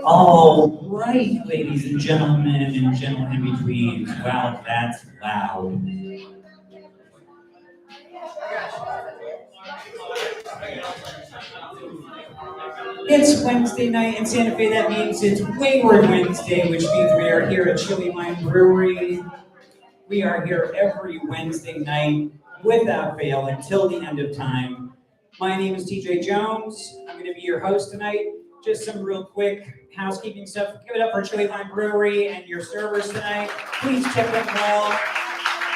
All right, ladies and gentlemen and gentlemen in betweens. Wow, that's loud. It's Wednesday night in Santa Fe. That means it's Wayward Wednesday, which means we are here at Chili Wine Brewery. We are here every Wednesday night without fail until the end of time. My name is TJ Jones. I'm going to be your host tonight. Just some real quick housekeeping stuff. Give it up for Chili Wine Brewery and your servers tonight. Please tip them well.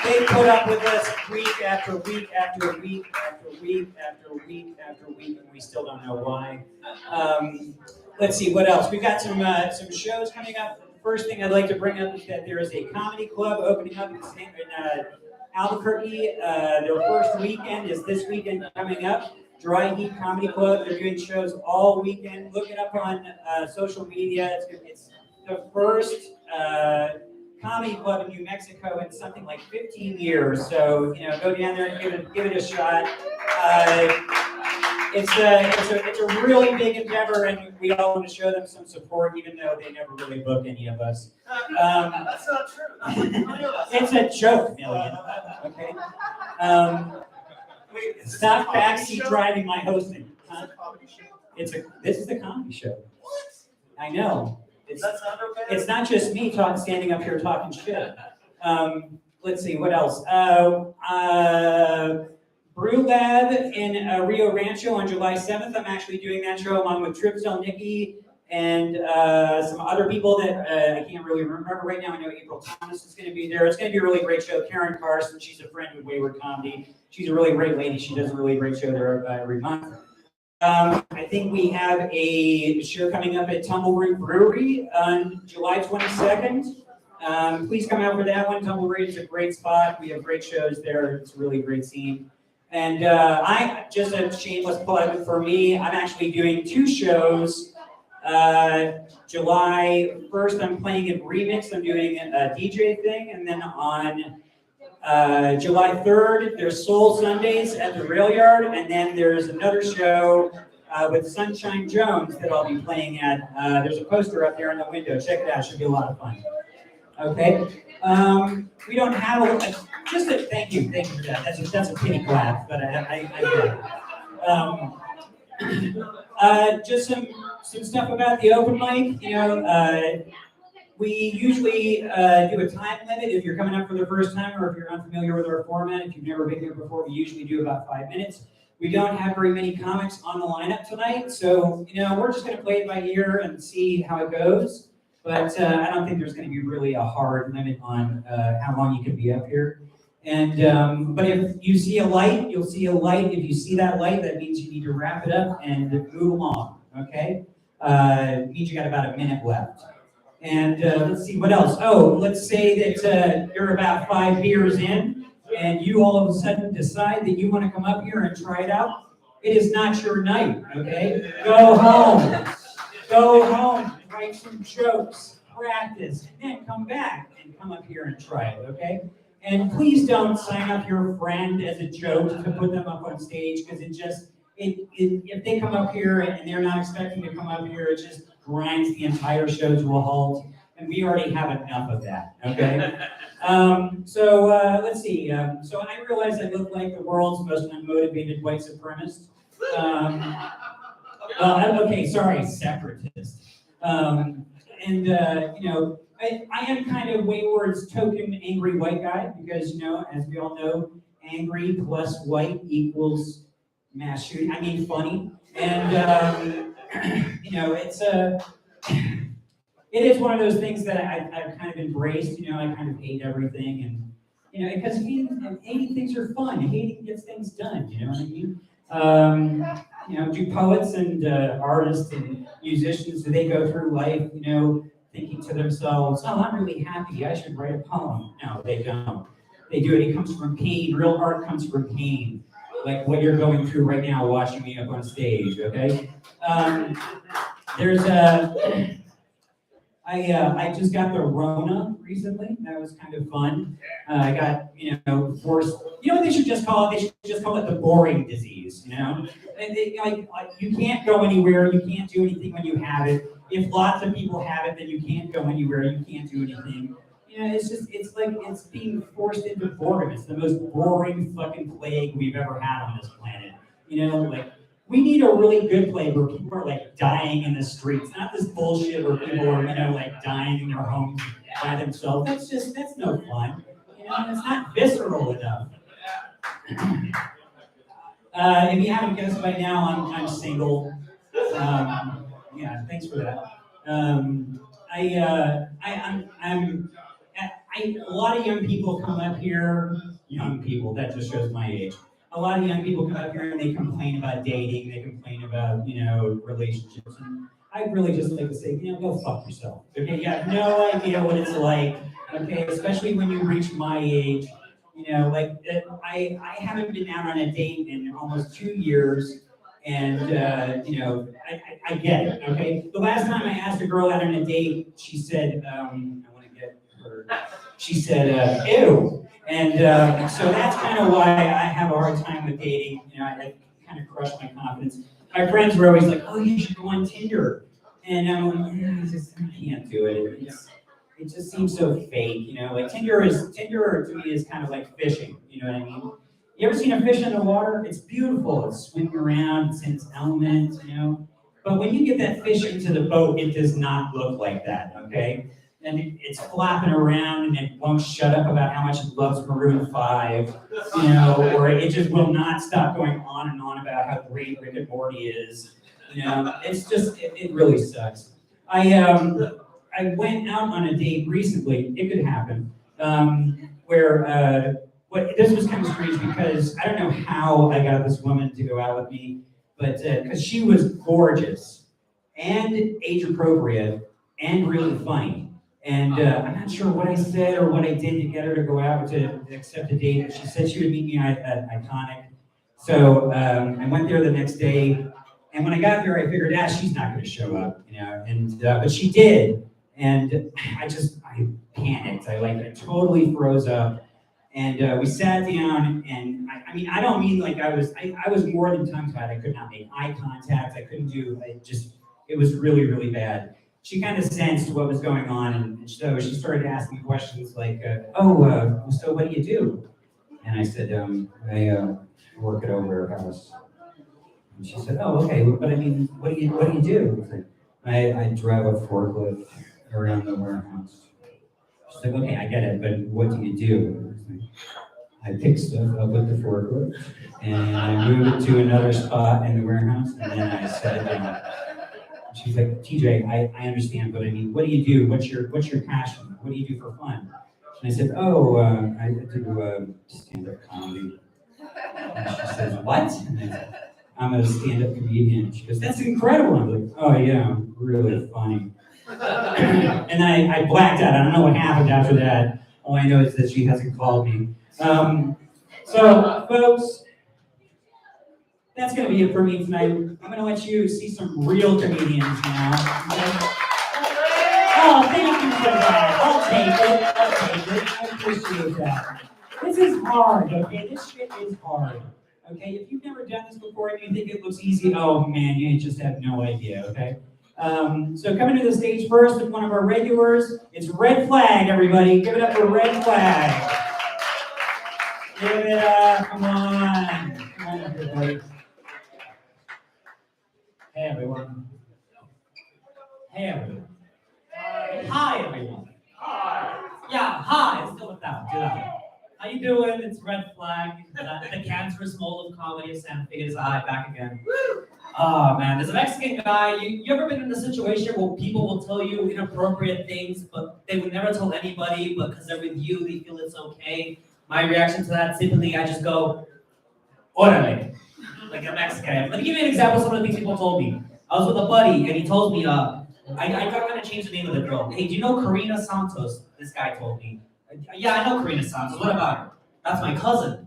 They put up with us week after week after week after week after week after week, and we still don't know why. Let's see, what else? We've got some shows coming up. First thing I'd like to bring up is that there is a comedy club opening up in Albuquerque. Their first weekend is this weekend coming up. Dry Heat Comedy Club. They're doing shows all weekend. Look it up on social media. It's the first comedy club in New Mexico in something like 15 years. So, go down there and give it a shot. It's a really big endeavor, and we all want to show them some support, even though they never really book any of us. That's not true. It's a joke, Million. Okay. Stop backseat driving my hosting. Huh? This is a comedy show. What? I know. That's not okay. It's not just me standing up here talking shit. Let's see, what else? Brew Lab in Rio Rancho on July 7th. I'm actually doing that show along with Tripsel, Nikki, and some other people that I can't really remember right now. I know April Thomas is going to be there. It's going to be a really great show. Karen Carson, she's a friend with Wayward Comedy. She's a really great lady. She does a really great show there every month. I think we have a show coming up at Tumbleroot Brewery on July 22nd. Please come out for that one. Tumbleroot is a great spot. We have great shows there. It's a really great scene. And just a shameless plug for me, I'm actually doing 2 shows. July 1st, I'm playing at Remix. I'm doing a DJ thing. And then on July 3rd, there's Soul Sundays at the Rail Yard. And then there's another show with Sunshine Jones that I'll be playing at. There's a poster up there in the window. Check it out. It should be a lot of fun. Okay. We don't have thank you for that. That's a pity clap, but I get it. Just some stuff about the open mic. We usually do a time limit if you're coming up for the first time, or if you're unfamiliar with our format. If you've never been here before, we usually do about 5 minutes. We don't have very many comics on the lineup tonight, so we're just going to play it by ear and see how it goes. But I don't think there's going to be really a hard limit on how long you can be up here. And but if you see a light, you'll see a light. If you see that light, that means you need to wrap it up and move along. Okay? It means you got about a minute left. And let's see what else. Oh, let's say that you're about 5 beers in, and you all of a sudden decide that you want to come up here and try it out. It is not your night. Okay? Go home. Go home. Write some jokes, practice, and then come back and come up here and try it, okay? And please don't sign up your friend as a joke to put them up on stage, because if they come up here and they're not expecting to come up here, it just grinds the entire show to a halt, and we already have enough of that, okay? Let's see. So I realize I look like the world's most unmotivated white supremacist. Okay, sorry, separatist. I am kind of Wayward's token angry white guy, because, as we all know, angry plus white equals mass shooting. I mean, funny. And, it is one of those things that I've kind of embraced. I kind of hate everything. And, because hating things are fun. Hating gets things done, you know what I mean? Do poets and artists and musicians, do they go through life, thinking to themselves, oh, I'm really happy, I should write a poem? No, they don't. They do it. It comes from pain. Real art comes from pain. Like what you're going through right now watching me up on stage, okay? I just got the Rona recently. That was kind of fun. I got, forced. You know what they should just call it? They should just call it the boring disease. You can't go anywhere. You can't do anything when you have it. If lots of people have it, then you can't go anywhere. You can't do anything. It's like it's being forced into boredom. It's the most boring fucking plague we've ever had on this planet. We need a really good plague where people are like dying in the streets, not this bullshit where people are, like dying in their homes by themselves. That's no fun. It's not visceral enough. If you haven't guessed by now, I'm single. Yeah, thanks for that. A lot of young people come up here. Young people, that just shows my age. A lot of young people come up here and they complain about dating. They complain about, relationships. And I'd really just like to say, go fuck yourself. Okay, you have no idea what it's like. Okay, especially when you reach my age. I haven't been out on a date in almost 2 years. And, I get it, okay? The last time I asked a girl out on a date, she said, I want to get her, she said, ew. And so that's kind of why I have a hard time with dating. I kind of crush my confidence. My friends were always like, oh, you should go on Tinder. And I'm like, I can't do it. It just seems so fake, Tinder to me is kind of like fishing, you know what I mean? You ever seen a fish in the water? It's beautiful. It's swimming around. It's in its element, But when you get that fish into the boat, it does not look like that, okay? And it's flapping around and it won't shut up about how much it loves Maroon 5, or it just will not stop going on and on about how great Rick and Morty is. It's just, it really sucks. I went out on a date recently, it could happen, where this was kind of strange because I don't know how I got this woman to go out with me, but because she was gorgeous and age appropriate and really funny. And I'm not sure what I said or what I did to get her to go out to accept a date. She said she would meet me at Iconic. So I went there the next day. And when I got there, I figured, she's not going to show up, but she did. And I panicked. I totally froze up. And we sat down, and I don't mean like I was more than tongue-tied. I could not make eye contact. I couldn't it was really, really bad. She kind of sensed what was going on, and so she started asking questions like, so what do you do? And I said, I work at Over House. And she said, oh, okay, but what do you do? I drive a forklift around the warehouse. She's like, okay, I get it, but what do you do? I pick stuff up with the forklift, and I move it to another spot in the warehouse, and then I set it down. She's like, TJ, I understand, but what do you do? What's your passion? What do you do for fun? And I said, I do stand-up comedy. And she says, what? And I said, I'm a stand-up comedian. She goes, that's incredible. I'm like, oh yeah, really funny. And I blacked out. I don't know what happened after that. All I know is that she hasn't called me. So, folks, that's going to be it for me tonight. I'm going to let you see some real comedians now. Okay? Oh, thank you for that. I'll take it. I appreciate that. This is hard, okay? This shit is hard. Okay? If you've never done this before and you think it looks easy, oh man, you just have no idea, okay? So coming to the stage first with one of our regulars, it's Red Flag, everybody. Give it up for Red Flag. Give it up, come on. Come on, everybody. Hey, everyone. Hey, everyone. Hi, everyone. Hi. Yeah, hi. It's still without. How you doing? It's Red Flag, the cancerous mold of comedy of Santa Fe. Hi, back again. Oh man, there's a Mexican guy. You ever been in a situation where people will tell you inappropriate things, but they would never tell anybody, but because they're with you, they feel it's okay? My reaction to that, simply, I just go, órale, like a Mexican. Let me give you an example of some of the things people told me. I was with a buddy, and he told me, I got to change the name of the girl. Hey, do you know Karina Santos? This guy told me. Yeah, I know Karina Santos. What about her? That's my cousin.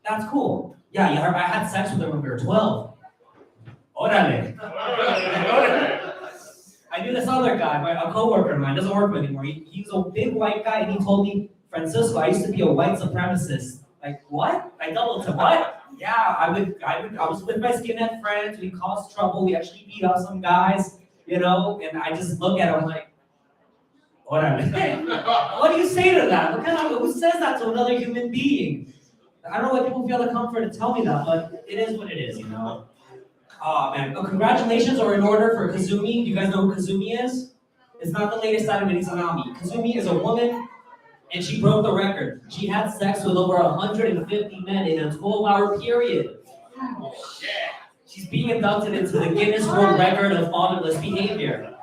That's cool. Yeah, I had sex with her when we were 12. Órale. I I knew this other guy, a coworker of mine, doesn't work with me anymore. He's a big white guy, and he told me, Francisco, I used to be a white supremacist. Like, what? I doubled to what? Yeah, I was with my skinhead friends, we caused trouble, we actually beat up some guys, and I just look at him like, whatever. What do you say to that? Who says that to another human being? I don't know why people feel the comfort to tell me that, but it is what it is, Oh man, congratulations are in order for Kazumi. Do you guys know who Kazumi is? It's not the latest item in Izanami. Kazumi is a woman, and she broke the record. She had sex with over 150 men in a 12-hour period. She's being inducted into the Guinness World Record of fatherless behavior.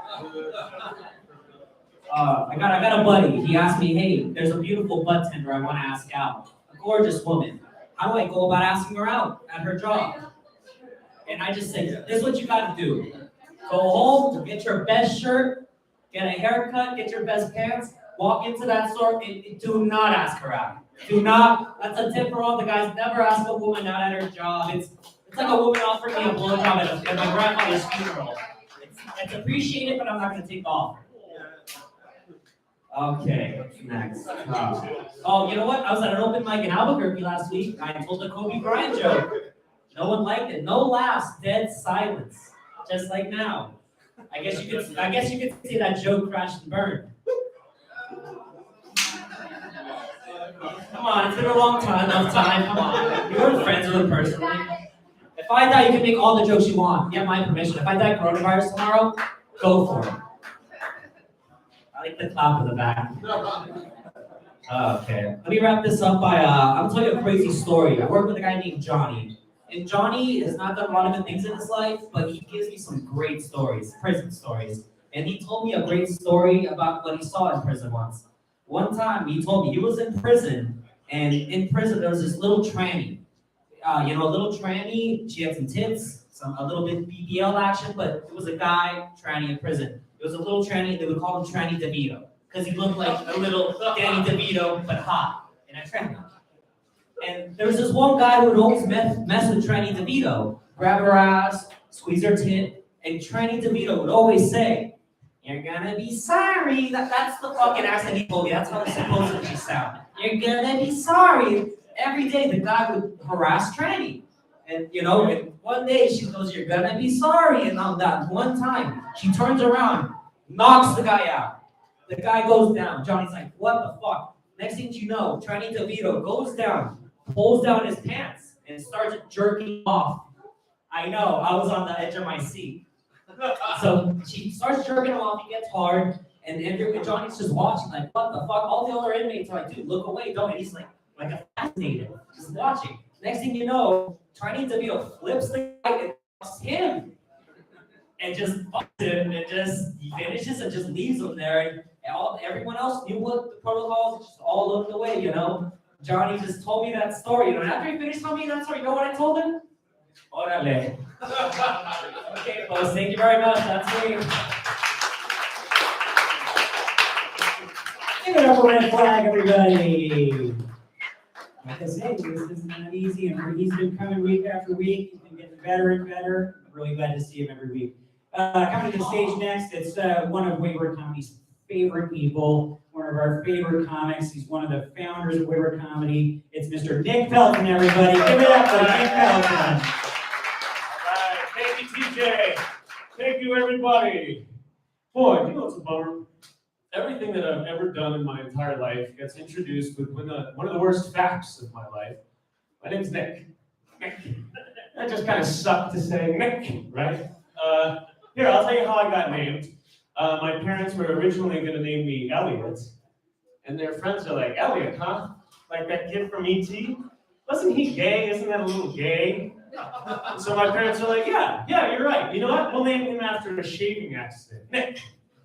I got a buddy. He asked me, hey, there's a beautiful butt tender I want to ask out. A gorgeous woman. How do I go about asking her out at her job? And I just said, this is what you got to do. Go home, get your best shirt, get a haircut, get your best pants, walk into that store, and do not ask her out. Do not. That's a tip for all the guys. Never ask a woman out at her job. It's like a woman offering me a blowjob at my grandmother's funeral. It's appreciated, but I'm not going to take the offer. Okay, next. Oh, you know what? I was at an open mic in Albuquerque last week. I told the Kobe Bryant joke. No one liked it. No laughs. Dead silence. Just like now. I guess you could say that joke crashed and burned. Come on, it's been a long time. Enough time. Come on. You weren't friends with him personally. If I die, you can make all the jokes you want. You have my permission. If I die coronavirus tomorrow, go for it. I like the clap in the back. Okay. Let me wrap this up by, I'm telling you a crazy story. I work with a guy named Johnny. And Johnny has not done a lot of good things in his life, but he gives me some great stories, prison stories. And he told me a great story about what he saw in prison once. One time, he told me he was in prison, and in prison there was this little tranny. A little tranny, she had some tits, a little bit BBL action, but it was a guy tranny in prison. It was a little tranny, they would call him Tranny DeVito, because he looked like a little Danny DeVito, but hot, and a tranny. And there was this one guy who would always mess with Tranny DeVito, grab her ass, squeeze her tit, and Tranny DeVito would always say, "You're gonna be sorry." That's the fucking accent he told me. That's how it's supposed to sound. You're gonna be sorry. Every day the guy would harass Tranny. And and one day she goes, "You're gonna be sorry." And on that one time, she turns around, knocks the guy out. The guy goes down. Johnny's like, "What the fuck?" Next thing you know, Tranny DeVito goes down, pulls down his pants, and starts jerking off. I know, I was on the edge of my seat. So she starts jerking him off, he gets hard, and Johnny's just watching, like, what the fuck? All the other inmates are like, dude, look away, don't. And he's like fascinated, just watching. Next thing you know, Tranny DeVito flips the guy and fucks him. And just fucks him, and just he finishes and just leaves him there. And everyone else knew what the protocols, just all looked away, Johnny just told me that story, and after he finished telling me that story, you know what I told him? Orale. Okay, folks, thank you very much. That's me. Give it up for Red Flag, everybody. Like I say, this is not easy, and he's been coming week after week. He's been getting better and better. I'm really glad to see him every week. Coming to the stage next, it's one of Wayward Comedy's favorite people, one of our favorite comics. He's one of the founders of Wayward Comedy. It's Mr. Nick Pelton, everybody. Give it up for Nick Pelton. All right, thank you, TJ. Thank you, everybody. Boy, you know what's a bummer? Everything that I've ever done in my entire life gets introduced with one of the worst facts of my life. My name's Nick. That just kind of sucked to say Nick, right? Here, I'll tell you how I got named. My parents were originally going to name me Elliot, and their friends are like, "Elliot, huh? Like that kid from E.T.? Wasn't he gay? Isn't that a little gay?" So my parents are like, yeah, you're right. You know what? We'll name him after a shaving accident. Nick.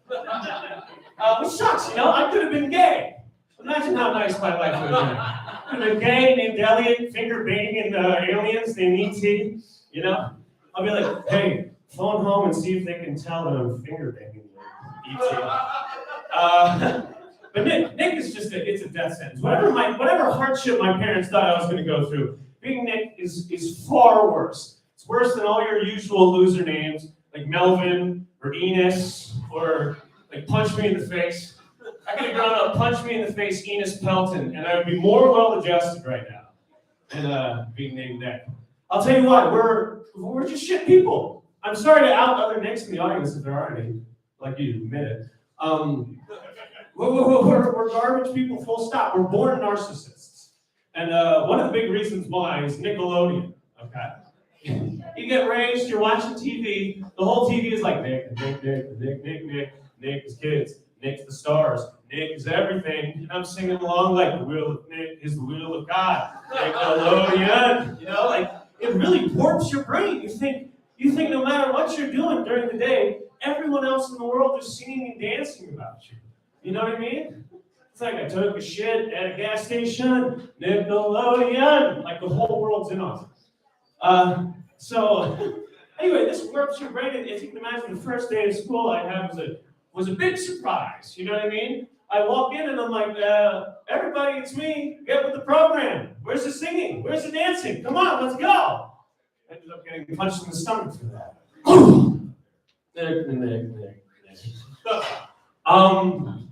Which sucks, I could have been gay. Imagine how nice my life would have been. I could have been gay, named Elliot, finger banging aliens named E.T., I'll be like, "Hey, phone home and see if they can tell that I'm finger banging E.T." But Nick is just it's a death sentence. Whatever hardship my parents thought I was going to go through, being Nick is far worse. It's worse than all your usual loser names. like Melvin or Enos or like punch me in the face. I could have grown up, punch me in the face, Enos Pelton, and I would be more well adjusted right now than being named Nick. I'll tell you what, we're just shit people. I'm sorry to out other Nicks in the audience if there are any, like you admit it. We're garbage people, full stop. We're born narcissists. And one of the big reasons why is Nickelodeon, okay? You get raised, you're watching TV, the whole TV is like Nick, Nick is kids, Nick's the stars, Nick is everything, and I'm singing along like the wheel of Nick is the wheel of God, Nickelodeon, you know, like, it really warps your brain. You think no matter what you're doing during the day, everyone else in the world is singing and dancing about you. You know what I mean? It's like I took a shit at a gas station, Nickelodeon, like the whole world's in on it. So anyway, this warps your brain. As you can imagine, the first day of school I had was a big surprise. You know what I mean? I walk in and I'm like, everybody, it's me. Get with the program. Where's the singing? Where's the dancing? Come on, let's go. I ended up getting punched in the stomach for that. Nick.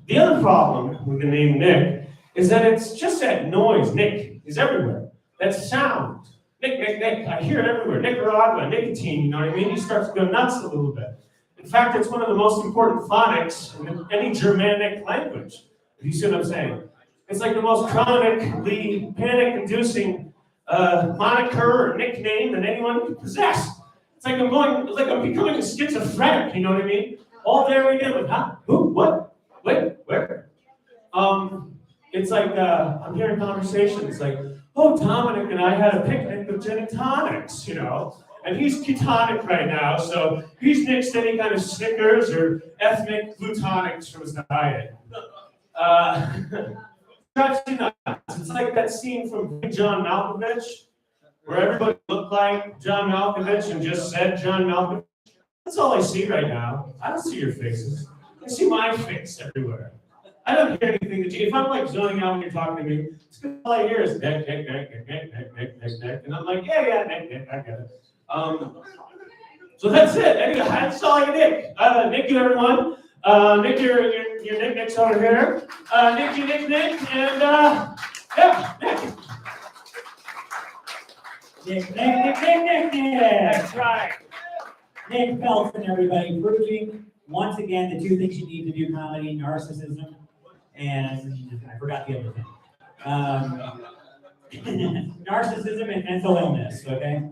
The other problem with the name Nick is that it's just that noise. Nick is everywhere. That sound. Nick. I hear it everywhere. Nicaragua, nicotine, you know what I mean? You start to go nuts a little bit. In fact, it's one of the most important phonics in any Germanic language. If you see what I'm saying. It's like the most chronically panic-inducing moniker or nickname that anyone could possess. It's like I'm becoming a schizophrenic, you know what I mean? All day, every day, like, huh? Who? What? Wait, where? It's like I'm hearing conversations like, oh, Dominic and I had a picnic with gin and tonics, you know, and he's ketonic right now, so he's nixed any kind of Snickers or ethnic glutonics from his diet. It's like that scene from Big John Malkovich, where everybody looked like John Malkovich and just said John Malkovich. That's all I see right now. I don't see your faces. I see my face everywhere. I don't hear anything that if I'm like zoning out when you're talking to me, it's because all I hear is Nick, and I'm like, yeah, Nick, I get it. So that's it. Anyway, that's all I did. Nick, you everyone. Nick, your Nick's over here. Nick, and yeah, Nick. Nick. That's right. Nick Pelton, everybody, proving once again the two things you need to do comedy: narcissism, and I forgot the other thing. Narcissism and mental illness. Okay.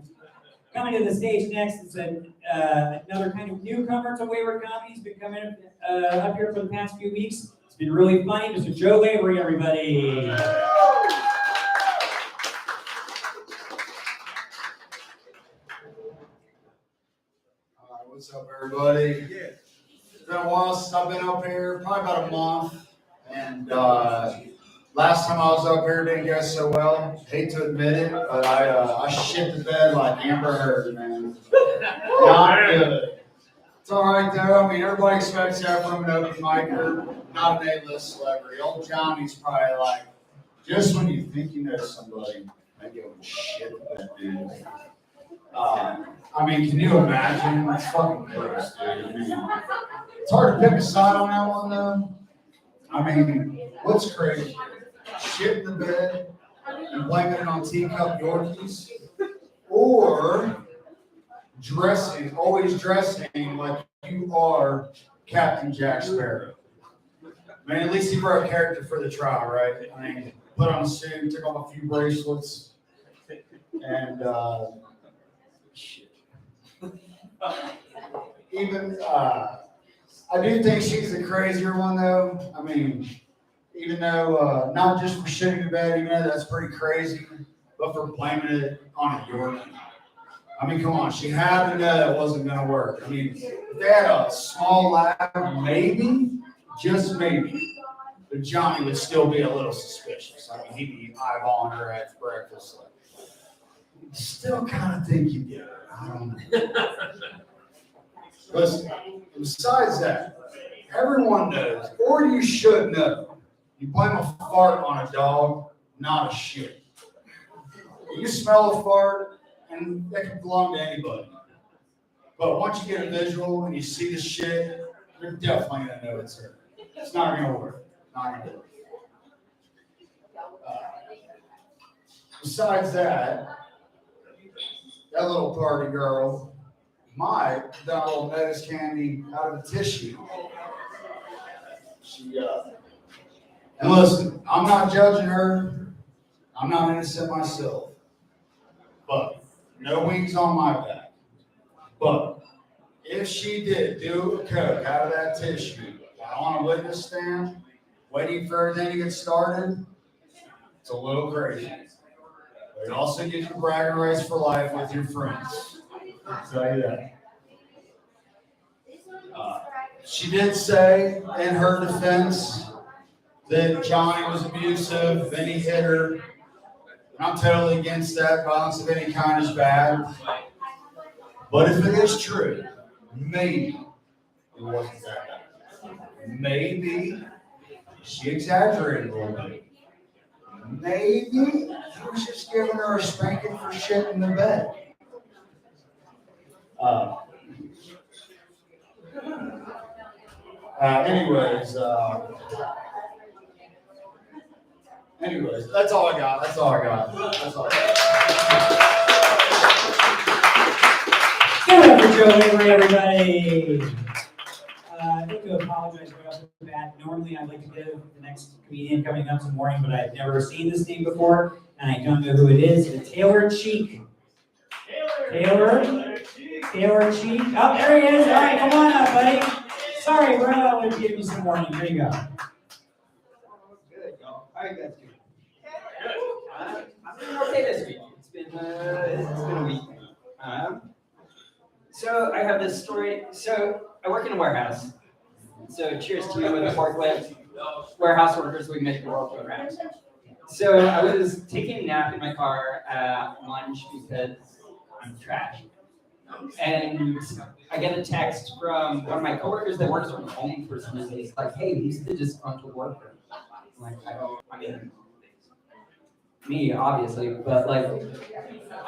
Coming to the stage next is another kind of newcomer to Wayward Comedy. He's been coming up here for the past few weeks. It's been really funny. Mr. Joe Wayward, everybody. What's up, everybody? It's been a while since I've been up here, probably about a month. And last time I was up here, didn't go so well. Hate to admit it, but I shit the bed like Amber Heard, man. Not good. It's all right though. I mean, everybody expects that from an open micer, not an A-list celebrity. Old Johnny's probably like, just when you think you know somebody, they go and shit the bed, dude. I mean, can you imagine? It's fucking gross, dude. I mean, it's hard to pick a side on that one, though. I mean, what's crazy? Shit in the bed and blaming it on teacup Yorkies, or always dressing like you are Captain Jack Sparrow. I mean, at least he wrote a character for the trial, right? I mean, put on a suit, took off a few bracelets, and shit. Even I do think she's the crazier one, though. I mean, even though not just for shitting the bed, even though that's pretty crazy, but for blaming it on a Yorkie. I mean, come on, she had to know that wasn't going to work. I mean, if they had a small lab, maybe, just maybe, but Johnny would still be a little suspicious. I mean, he'd be eyeballing her at breakfast. Like, still kind of think you did it. I don't know. Listen, besides that, everyone knows, or you should know, you blame a fart on a dog, not a shit. You smell a fart, and that can belong to anybody. But once you get a visual and you see the shit, you're definitely gonna know it's her. It's not gonna work. Not gonna work. Besides that little party girl might have done a little Metis candy out of a tissue. And listen, I'm not judging her. I'm not innocent myself. But no wings on my back. But if she did do a coke out of that tissue on a witness stand, waiting for everything to get started, it's a little crazy. But it also gives you bragging rights for life with your friends. I'll tell you that. She did say in her defense that Johnny was abusive, then he hit her. And I'm totally against that. Violence of any kind is bad. But if it is true, maybe it wasn't that bad. Maybe she exaggerated a little bit. Maybe he was just giving her a spanking for shit in the bed. Anyways, that's all I got. That's all I got. Give it up for Joe Wayward, everybody. I'd like to apologize right off the bat. Normally, I'd like to give the next comedian coming up some warning, but I've never seen this name before, and I don't know who it is. It's Taylor Cheek. Taylor Cheek. Oh, there he is. All right, come on up, buddy. Sorry, bro. I want to give you some warning. Here you go. Good, y'all. How are you guys doing? I'm doing okay this week. It's been a week. So I have this story. So I work in a warehouse. So cheers to you with a forklift. Warehouse workers, we make the world go round. So I was taking a nap in my car at lunch because I'm trash. And I get a text from one of my coworkers that works from home for some reason. He's like, hey, who's the disgruntled worker? I'm like, I mean, me, obviously, but like,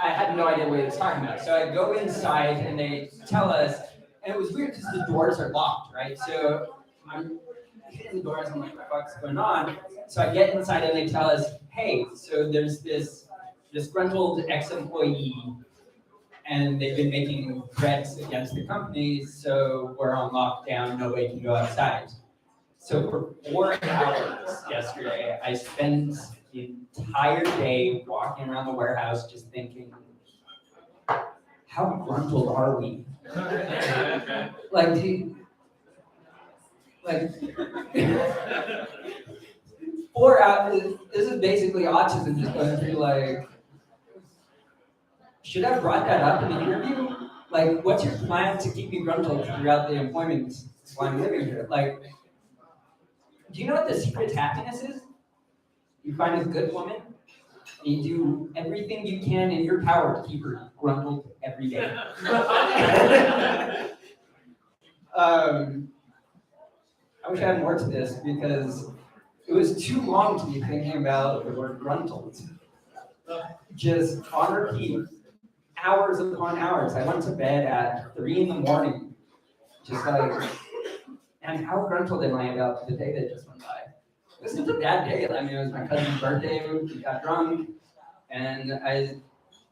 I had no idea what he was talking about. So I go inside and they tell us, and it was weird because the doors are locked, right? So I'm hitting the doors, I'm like, what the fuck's going on? So I get inside and they tell us, hey, so there's this disgruntled ex-employee and they've been making threats against the company, so we're on lockdown, nobody can go outside. So for 4 hours yesterday, I spent the entire day walking around the warehouse just thinking, how gruntled are we? Like 4 hours, this is basically autism just going through like, should I have brought that up in the interview? Like, what's your plan to keep me gruntled throughout the employment while I'm living here? Like, do you know what the secret to happiness is? You find a good woman, and you do everything you can in your power to keep her gruntled every day. I wish I had more to this because it was too long to be thinking about the word gruntled. Just on repeat. Hours upon hours. I went to bed at 3 a.m, just like, and how gruntled am I about the day that just went by? This was a bad day. I mean, it was my cousin's birthday. We got drunk, and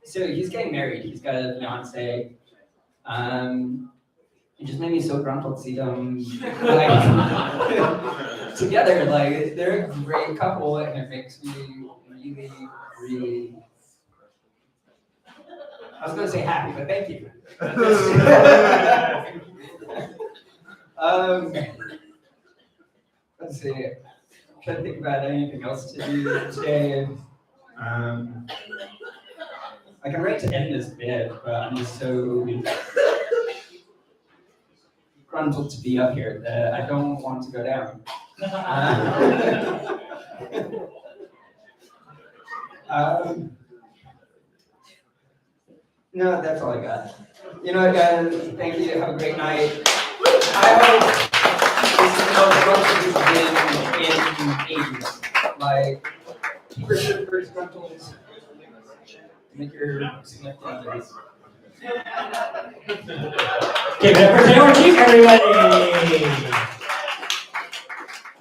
so he's getting married. He's got a fiance. It just made me so gruntled to see them like together. Like they're a great couple, and it makes me really, really. I was going to say happy, but thank you. Let's see. I'm trying to think about anything else to do today. I can wait to end this bit, but I'm just so gruntled to be up here that I don't want to go down. No, that's all I got. You know what, guys? Thank you. Have a great night. I hope this is the most gruntled in ages. Like, keep your first gruntled. Make your significant others. Give it up for Taylor Chief, everybody!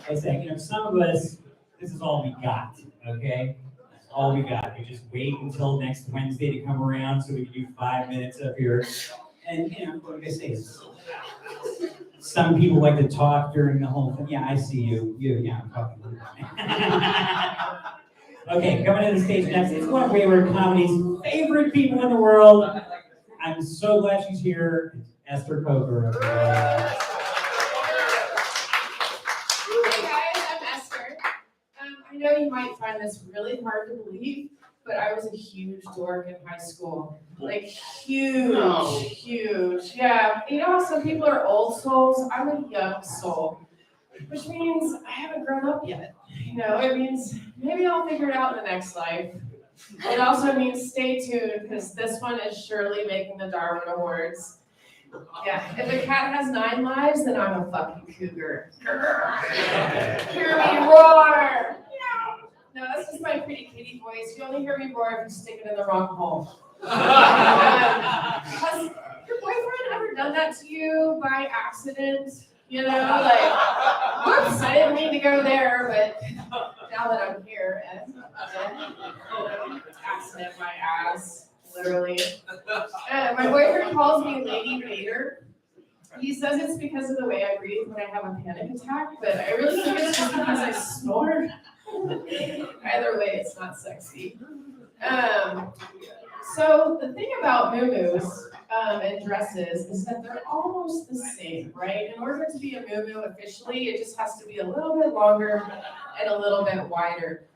I say, some of us, this is all we got, okay? That's all we got. We just wait until next Wednesday to come around so we can do 5 minutes up here. And, what do I say? Some people like to talk during the whole thing. Yeah, I see you. Yeah, I'm talking to you. Okay, coming to the stage next is one of Wayward Comedy's favorite people in the world. I'm so glad she's here. Esther Coker. Hey guys, I'm Esther. I know you might find this really hard to believe, but I was a huge dork in high school. Like huge. Yeah, how some people are old souls? I'm a young soul, which means I haven't grown up yet. It means maybe I'll figure it out in the next life. It also means stay tuned because this one is surely making the Darwin Awards. Yeah, if a cat has 9 lives, then I'm a fucking cougar. Hear me roar! No, that's just my pretty kitty voice. You only hear me roar if you stick it in the wrong hole. Has your boyfriend ever done that to you by accident? Whoops, I didn't mean to go there, but now that I'm here, accident my ass, literally. My boyfriend calls me Lady Vader. He says it's because of the way I breathe when I have a panic attack, but I really think it's just because I snore. Either way, it's not sexy. So the thing about muumuus and dresses is that they're almost the same, right? In order to be a muumuu officially, it just has to be a little bit longer and a little bit wider,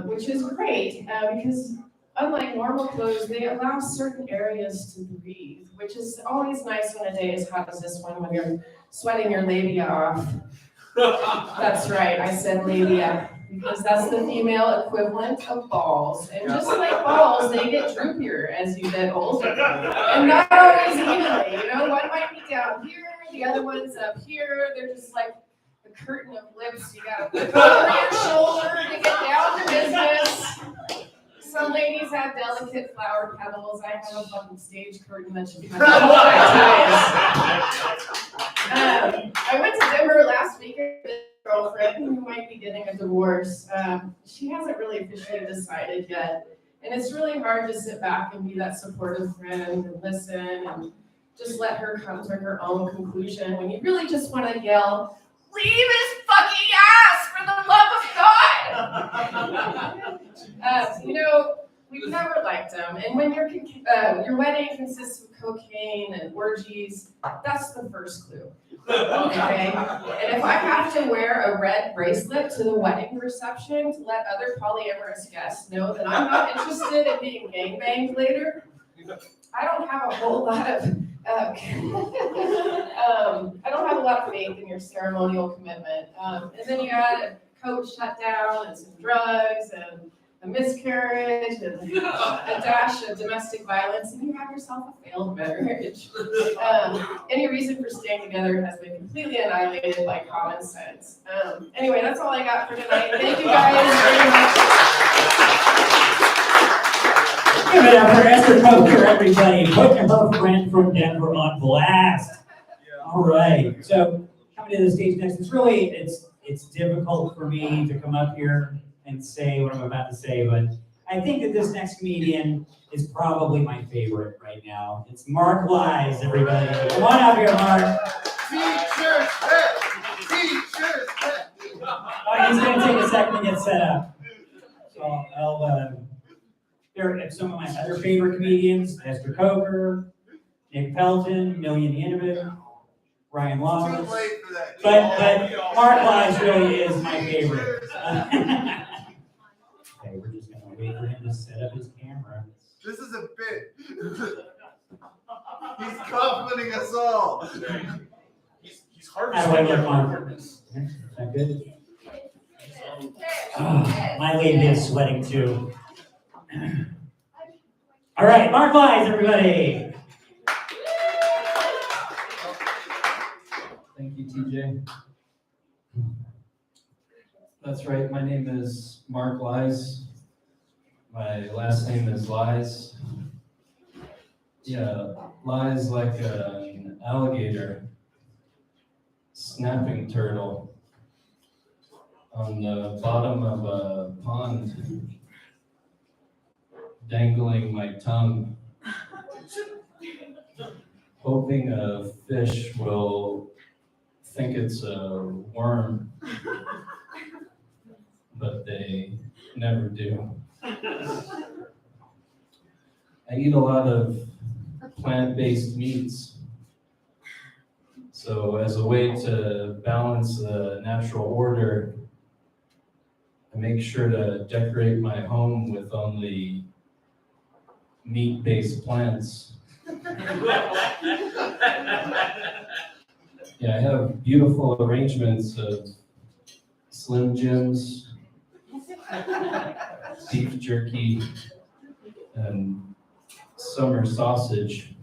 which is great because unlike normal clothes, they allow certain areas to breathe, which is always nice when a day is hot as this one when you're sweating your labia off. That's right, I said labia. Because that's the female equivalent of balls. And just like balls, they get droopier as you get older. And not always evenly, one might be down here, the other one's up here. They're just like a curtain of lips you gotta put over your shoulder to get down to business. Some ladies have delicate flower petals. I have a fucking stage curtain that should be my I went to Denver last week with a girlfriend who might be getting a divorce. She hasn't really officially decided yet. And it's really hard to sit back and be that supportive friend and listen and just let her come to her own conclusion when you really just want to yell, "Leave his fucking ass for the love of God!" We've never liked them. And when your wedding consists of cocaine and orgies, that's the first clue. Okay? And if I have to wear a red bracelet to the wedding reception to let other polyamorous guests know that I'm not interested in being gangbanged later, I don't have a whole lot of faith in your ceremonial commitment. And then you add a coach shutdown and some drugs and a miscarriage and a dash of domestic violence, and you have yourself a failed marriage. Any reason for staying together has been completely annihilated by common sense. Anyway, that's all I got for tonight. Thank you guys very much. Give it up for Esther Coker, everybody. Putting her friend from Denver on blast. All right, so coming to the stage next, it's difficult for me to come up here and say what I'm about to say, but I think that this next comedian is probably my favorite right now. It's Mark Wise, everybody. Come on up here, Mark. Teachers, He's going to take a second to get set up. So there are some of my other favorite comedians: Esther Coker, Nick Pelton, Million the Innovator, Ryan Lawrence. Too late for that. But Mark Wise really is my favorite. Okay, we're just going to wait for him to set up his camera. This is a bit. He's complimenting us all. He's hard How do I look, Mark? Is that good? Oh, my lady is sweating too. All right, Mark Wise, everybody. Thank you, TJ. That's right, my name is Mark Lies. My last name is Lies. Yeah, lies like an alligator snapping turtle on the bottom of a pond, dangling my tongue, hoping a fish will think it's a worm, but they never do. I eat a lot of plant-based meats. So as a way to balance the natural order, I make sure to decorate my home with only meat-based plants. Yeah, I have beautiful arrangements of Slim Jims, beef jerky, and summer sausage.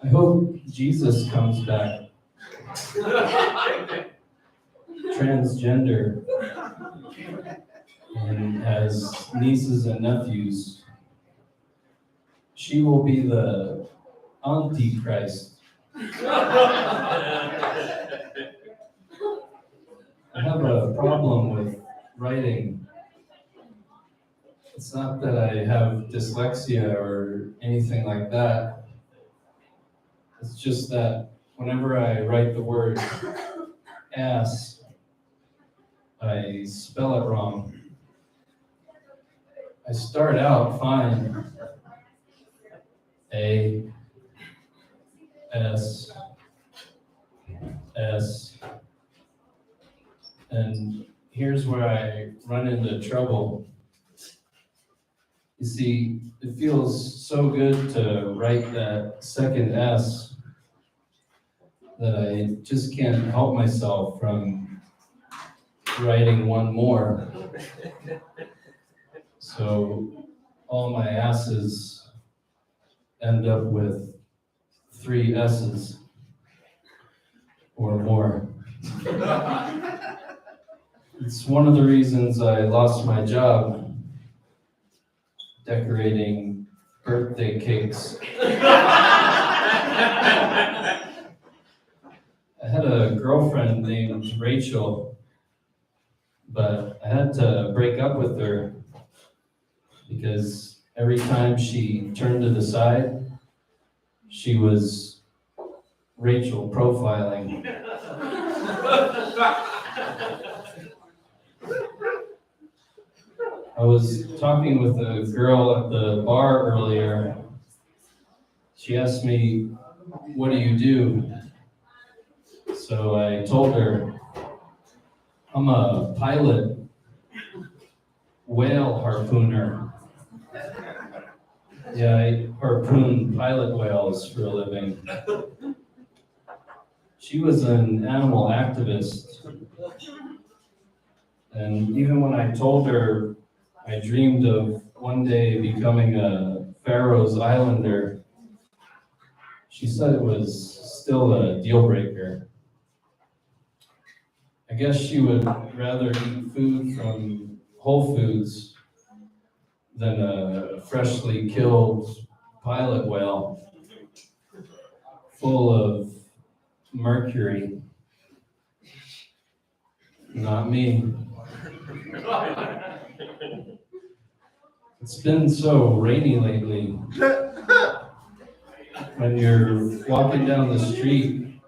I hope Jesus comes back. Transgender and has nieces and nephews. She will be the Antichrist. I have a problem with writing. It's not that I have dyslexia or anything like that. It's just that whenever I write the word ass, I spell it wrong. I start out fine. A, S, S, and here's where I run into trouble. You see, it feels so good to write that second S that I just can't help myself from writing one more. So all my S's end up with 3 S's or more. It's one of the reasons I lost my job decorating birthday cakes. I had a girlfriend named Rachel, but I had to break up with her because every time she turned to the side, she was Rachel profiling. I was talking with a girl at the bar earlier. She asked me, "What do you do?" So I told her, "I'm a pilot, whale harpooner." Yeah, I harpoon pilot whales for a living. She was an animal activist. And even when I told her I dreamed of one day becoming a Faroes Islander, she said it was still a deal breaker. I guess she would rather eat food from Whole Foods than a freshly killed pilot whale full of mercury. Not me. It's been so rainy lately. When you're walking down the street,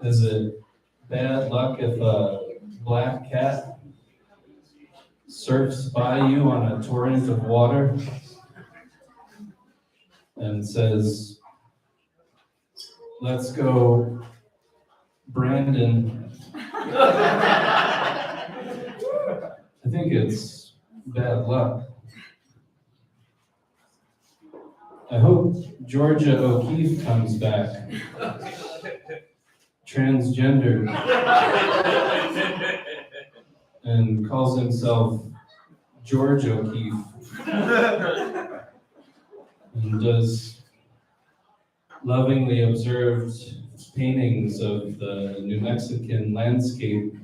is it bad luck if a black cat surfs by you on a torrent of water and says, "Let's go, Brandon"? I think it's bad luck. I hope Georgia O'Keeffe comes back. Transgender. And calls himself George O'Keeffe. And does lovingly observed paintings of the New Mexican landscape.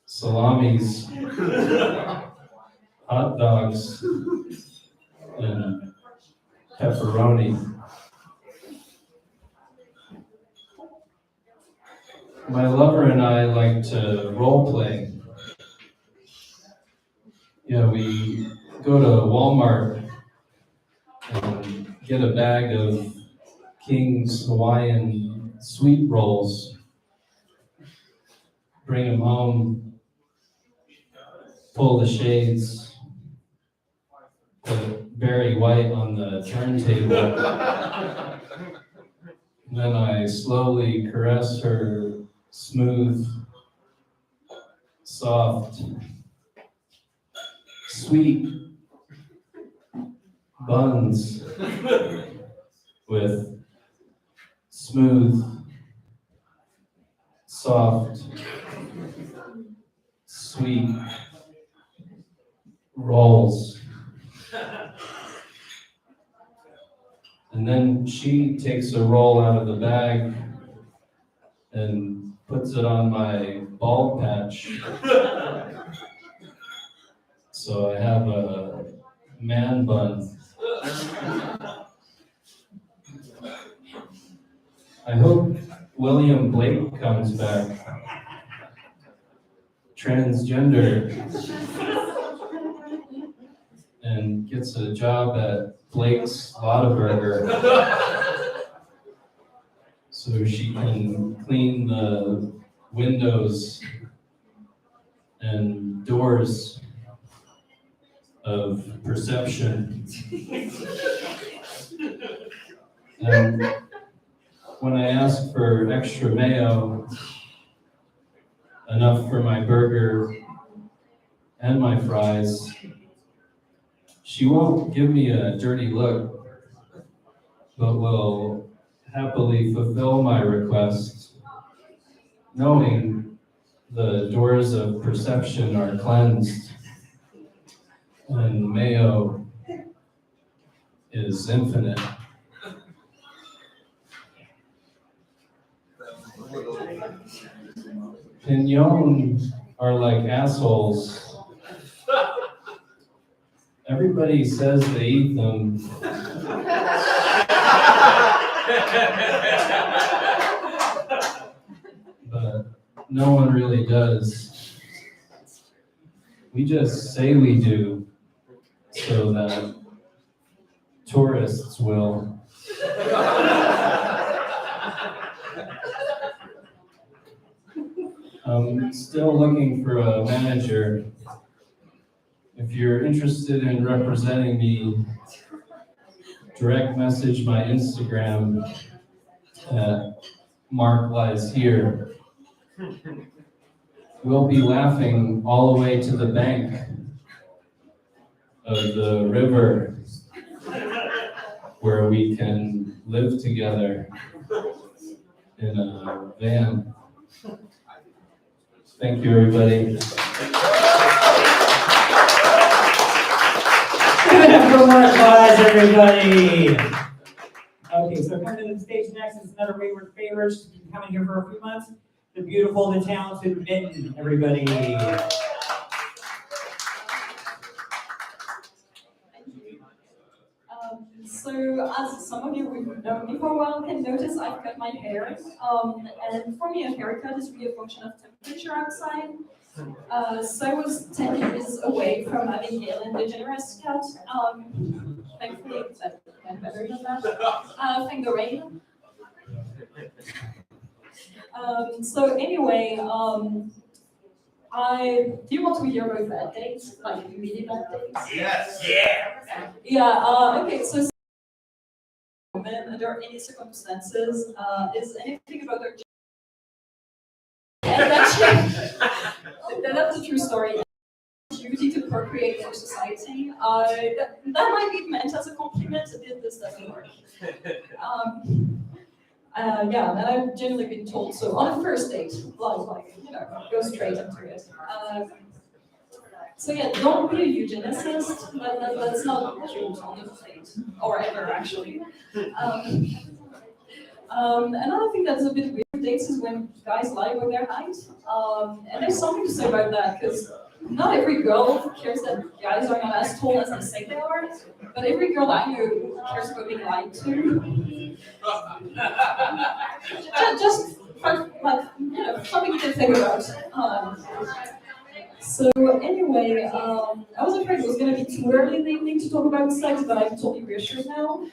Salamis, hot dogs, and pepperoni. My lover and I like to role play. Yeah, we go to Walmart and get a bag of King's Hawaiian sweet rolls, bring them home, pull the shades, put Barry White on the turntable. Then I slowly caress her smooth, soft, sweet buns with smooth, soft, sweet rolls. And then she takes a roll out of the bag and puts it on my bald patch. So I have a man bun. I hope William Blake comes back. Transgender. And gets a job at Blake's Lotaburger. So she can clean the windows and doors of perception. And when I ask for extra mayo, enough for my burger and my fries, she won't give me a dirty look, but will happily fulfill my request, knowing the doors of perception are cleansed and mayo is infinite. Pignon are like assholes. Everybody says they eat them. But no one really does. We just say we do so that tourists will. I'm still looking for a manager. If you're interested in representing me, direct message my Instagram at Mark Lies Here. We'll be laughing all the way to the bank of the river where we can live together in a van. Thank you, everybody. Good afternoon, applause, everybody. Okay, so coming to the stage next is another Wayward favorite. She's been coming here for a few months. The beautiful, the talented Mitten, everybody. So as some of you who've known me for a while can notice, I've cut my hair. And for me, a haircut is really a function of temperature outside. So I was 10 years away from having a Ellen DeGeneres cut. Thankfully, that went better than that. Thank the rain. So anyway, do you want to hear about bad dates? Like really bad dates? Yes. Yeah. Yeah, okay, so women under any circumstances is anything about their and that's a true story. Duty to procreate for society. That might be meant as a compliment. This doesn't work. Yeah, and I've generally been told so on a first date, like you know, go straight into it. So yeah, don't be a eugenicist. That's not cute on the date, or ever actually. Another thing that's a bit weird with dates is when guys lie with their height. And there's something to say about that because not every girl cares that guys are not as tall as they say they are, but every girl I know cares about being lied to. Just like, something you can think about. So anyway, I was afraid it was going to be too early in the evening to talk about sex, but I'm totally reassured now.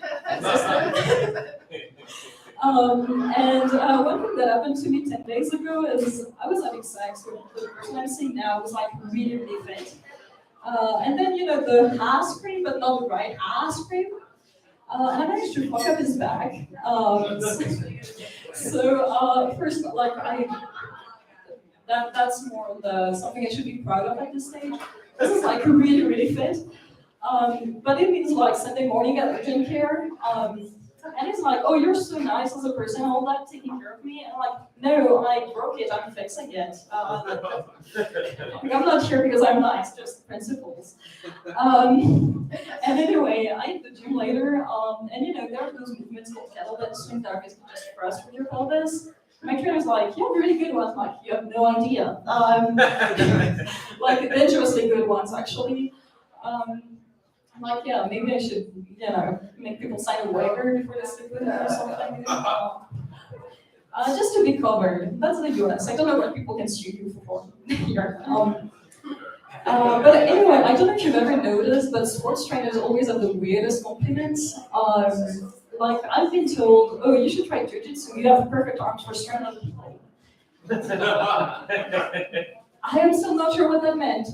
One thing that happened to me 10 days ago is I was having sex with the person I'm seeing now was like really, really fit. And then, the ass cream, but not the right ass cream. And I managed to fuck up his back. First, like, that's more of something I should be proud of at this stage. This is like really, really fit. But it means like Sunday morning at urgent care. And it's like, oh, you're so nice as a person, all that, taking care of me. And I'm like, no, I broke it, I'm fixing it. I'm not here because I'm nice, just principles. And anyway, I hit the gym later, and there are those movements called kettlebell swing therapies that just press with your pelvis. My trainer's like, you have really good ones. I'm like, you have no idea. Like, dangerously good ones, actually. I'm like, yeah, maybe I should, make people sign a waiver before they sleep with it or something. Just to be covered. That's the US. I don't know what people can sue you for here. But anyway, I don't know if you've ever noticed, but sports trainers always have the weirdest compliments. Like, I've been told, oh, you should try jiu-jitsu. You have perfect arms for strength. I am still not sure what that meant.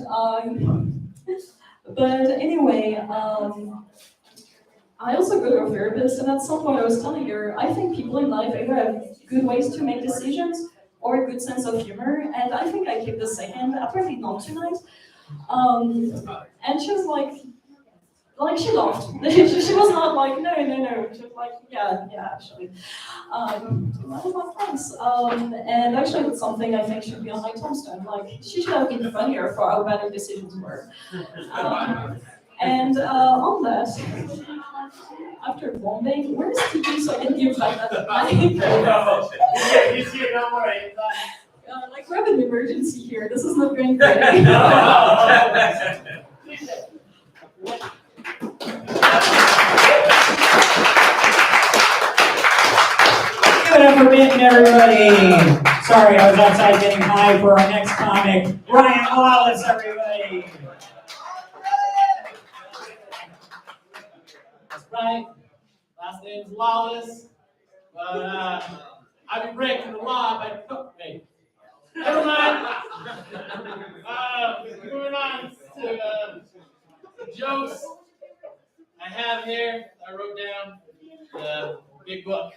But anyway, I also go to a therapist, and at some point I was telling her, I think people in life either have good ways to make decisions or a good sense of humor, and I think I keep the second, apparently not tonight. And she was like she laughed. She was not like, no. She was like, yeah, actually. That was my friends. And actually, it's something I think should be on my tombstone. Like, she should have been funnier for how bad her decisions were. On that, after bombing, where's TJ so I can give back that mic? He's here, don't worry. Like, we have an emergency here. This is not going great. Give it up for Benton, everybody. Sorry, I was outside getting high for our next comic, Ryan Wallace, everybody. That's right. Last name's Lawless. But I've been breaking the law by hey. Never mind. Moving on to jokes. I have here, I wrote down the big book.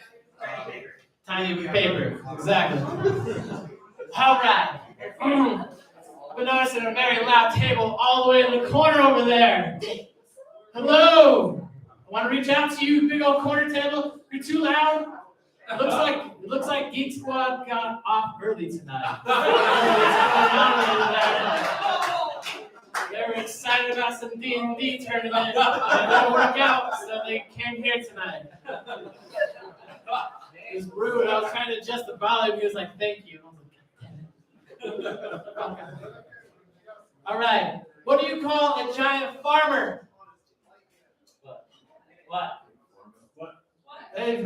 Tiny paper, exactly. All right. I've been noticing a very loud table all the way in the corner over there. Hello. I want to reach out to you, big old corner table. You're too loud. It looks like Geek Squad got off early tonight. They were excited about some D&D tournament. It didn't work out, so they came here tonight. It was rude. I was trying to adjust the volume. He was like, thank you. I was like, all right. What do you call a giant farmer? What? Hey,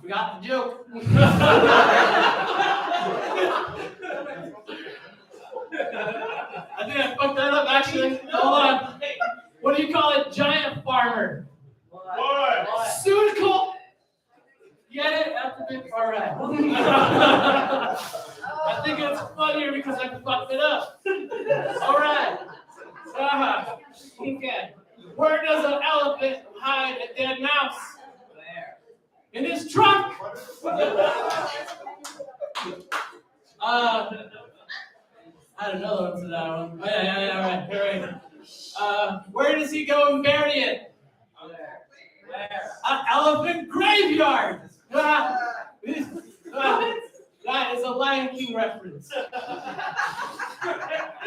forgot the joke. I think I fucked that up, actually. Hold on. What do you call a giant farmer? What? Suitical. Get it? That's a bit far right. I think it's funnier because I fucked it up. All right. Okay. Where does an elephant hide a dead mouse? In his trunk. I don't know the answer to that one. Oh, yeah, all right. Where does he go and bury it? Where? An elephant graveyard. That is a Lion King reference.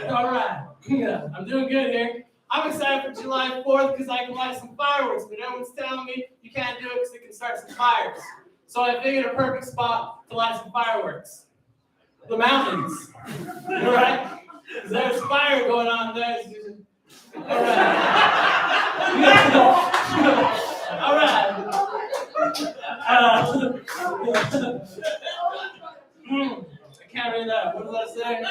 All right. Yeah, I'm doing good here. I'm excited for July 4th because I can light some fireworks, but everyone's telling me you can't do it because it can start some fires. So I figured a perfect spot to light some fireworks. The mountains. All right? There's fire going on there. All right. I can't read that. What does that say?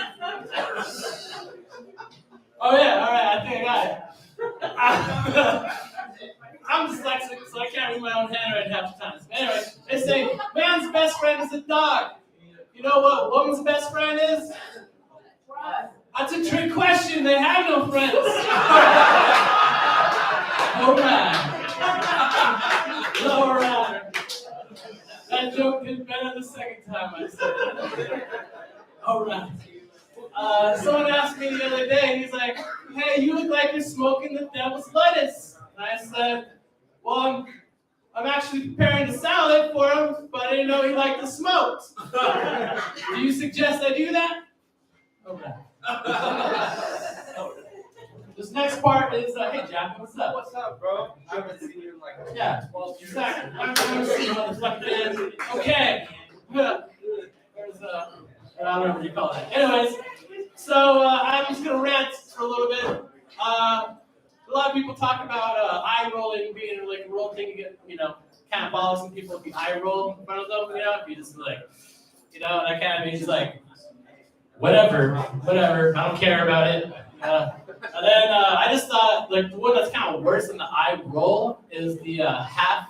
Oh yeah, all right. I think I got it. I'm dyslexic, so I can't read my own handwriting half the time. So anyway, they say man's best friend is a dog. You know what woman's best friend is? That's a trick question. They have no friends. All right. All right. That joke did better the second time I said it. All right. Someone asked me the other day, he's like, hey, you look like you're smoking the devil's lettuce. And I said, well, I'm actually preparing a salad for him, but I didn't know he liked the smoked. Do you suggest I do that? Okay. This next part is, hey, Jack, what's up? What's up, bro? I haven't seen you in like Yeah, 12 years. exactly. I haven't seen you motherfucking okay. There's I don't know what you call it. Anyways, so I'm just gonna rant for a little bit. A lot of people talk about eye rolling being like a real thing. You get, kind of bothers people if you eye roll in front of them. If you just like, that kind of means like, whatever, I don't care about it. And then I just thought like the one that's kind of worse than the eye roll is the half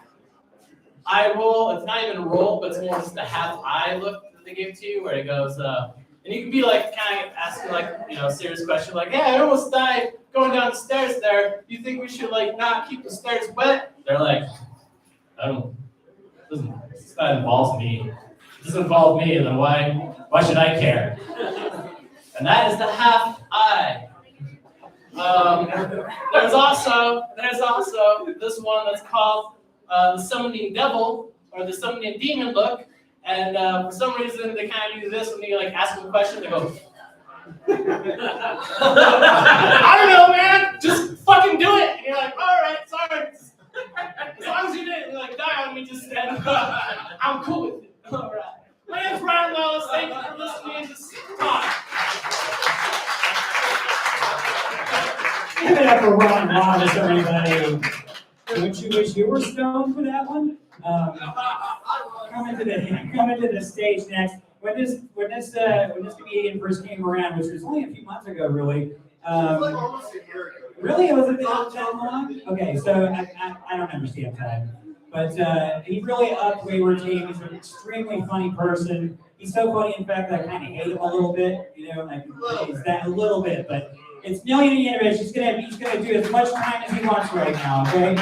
eye roll. It's not even a roll, but it's more just the half eye look that they give to you, where it goes. And you can be like kind of asking like a serious question like, hey, I almost died going down the stairs there. Do you think we should like not keep the stairs wet? They're like, that involves me. It doesn't involve me, and then why should I care? And that is the half eye. There's also this one that's called the summoning devil or the summoning demon look. And for some reason, they kind of do this when you like ask them a question. They go, I don't know, man. Just fucking do it. And you're like, all right, sorry. As long as you didn't like die on me, just and I'm cool with it. All right. My name's Ryan Wallace. Thank you for listening to this talk. Give it up for Ron Wallace, everybody. Don't you wish you were stoned for that one? Coming to the stage next. When this comedian first came around, which was only a few months ago, really. Like almost a year ago. Really, it was a bit that long. Okay, so I don't understand time, but he really upped Wayward team. He's an extremely funny person. He's so funny, in fact, that I kind of hate him a little bit. Like he's that a little bit, but it's Million Universe. He's gonna do as much time as he wants right now. Okay.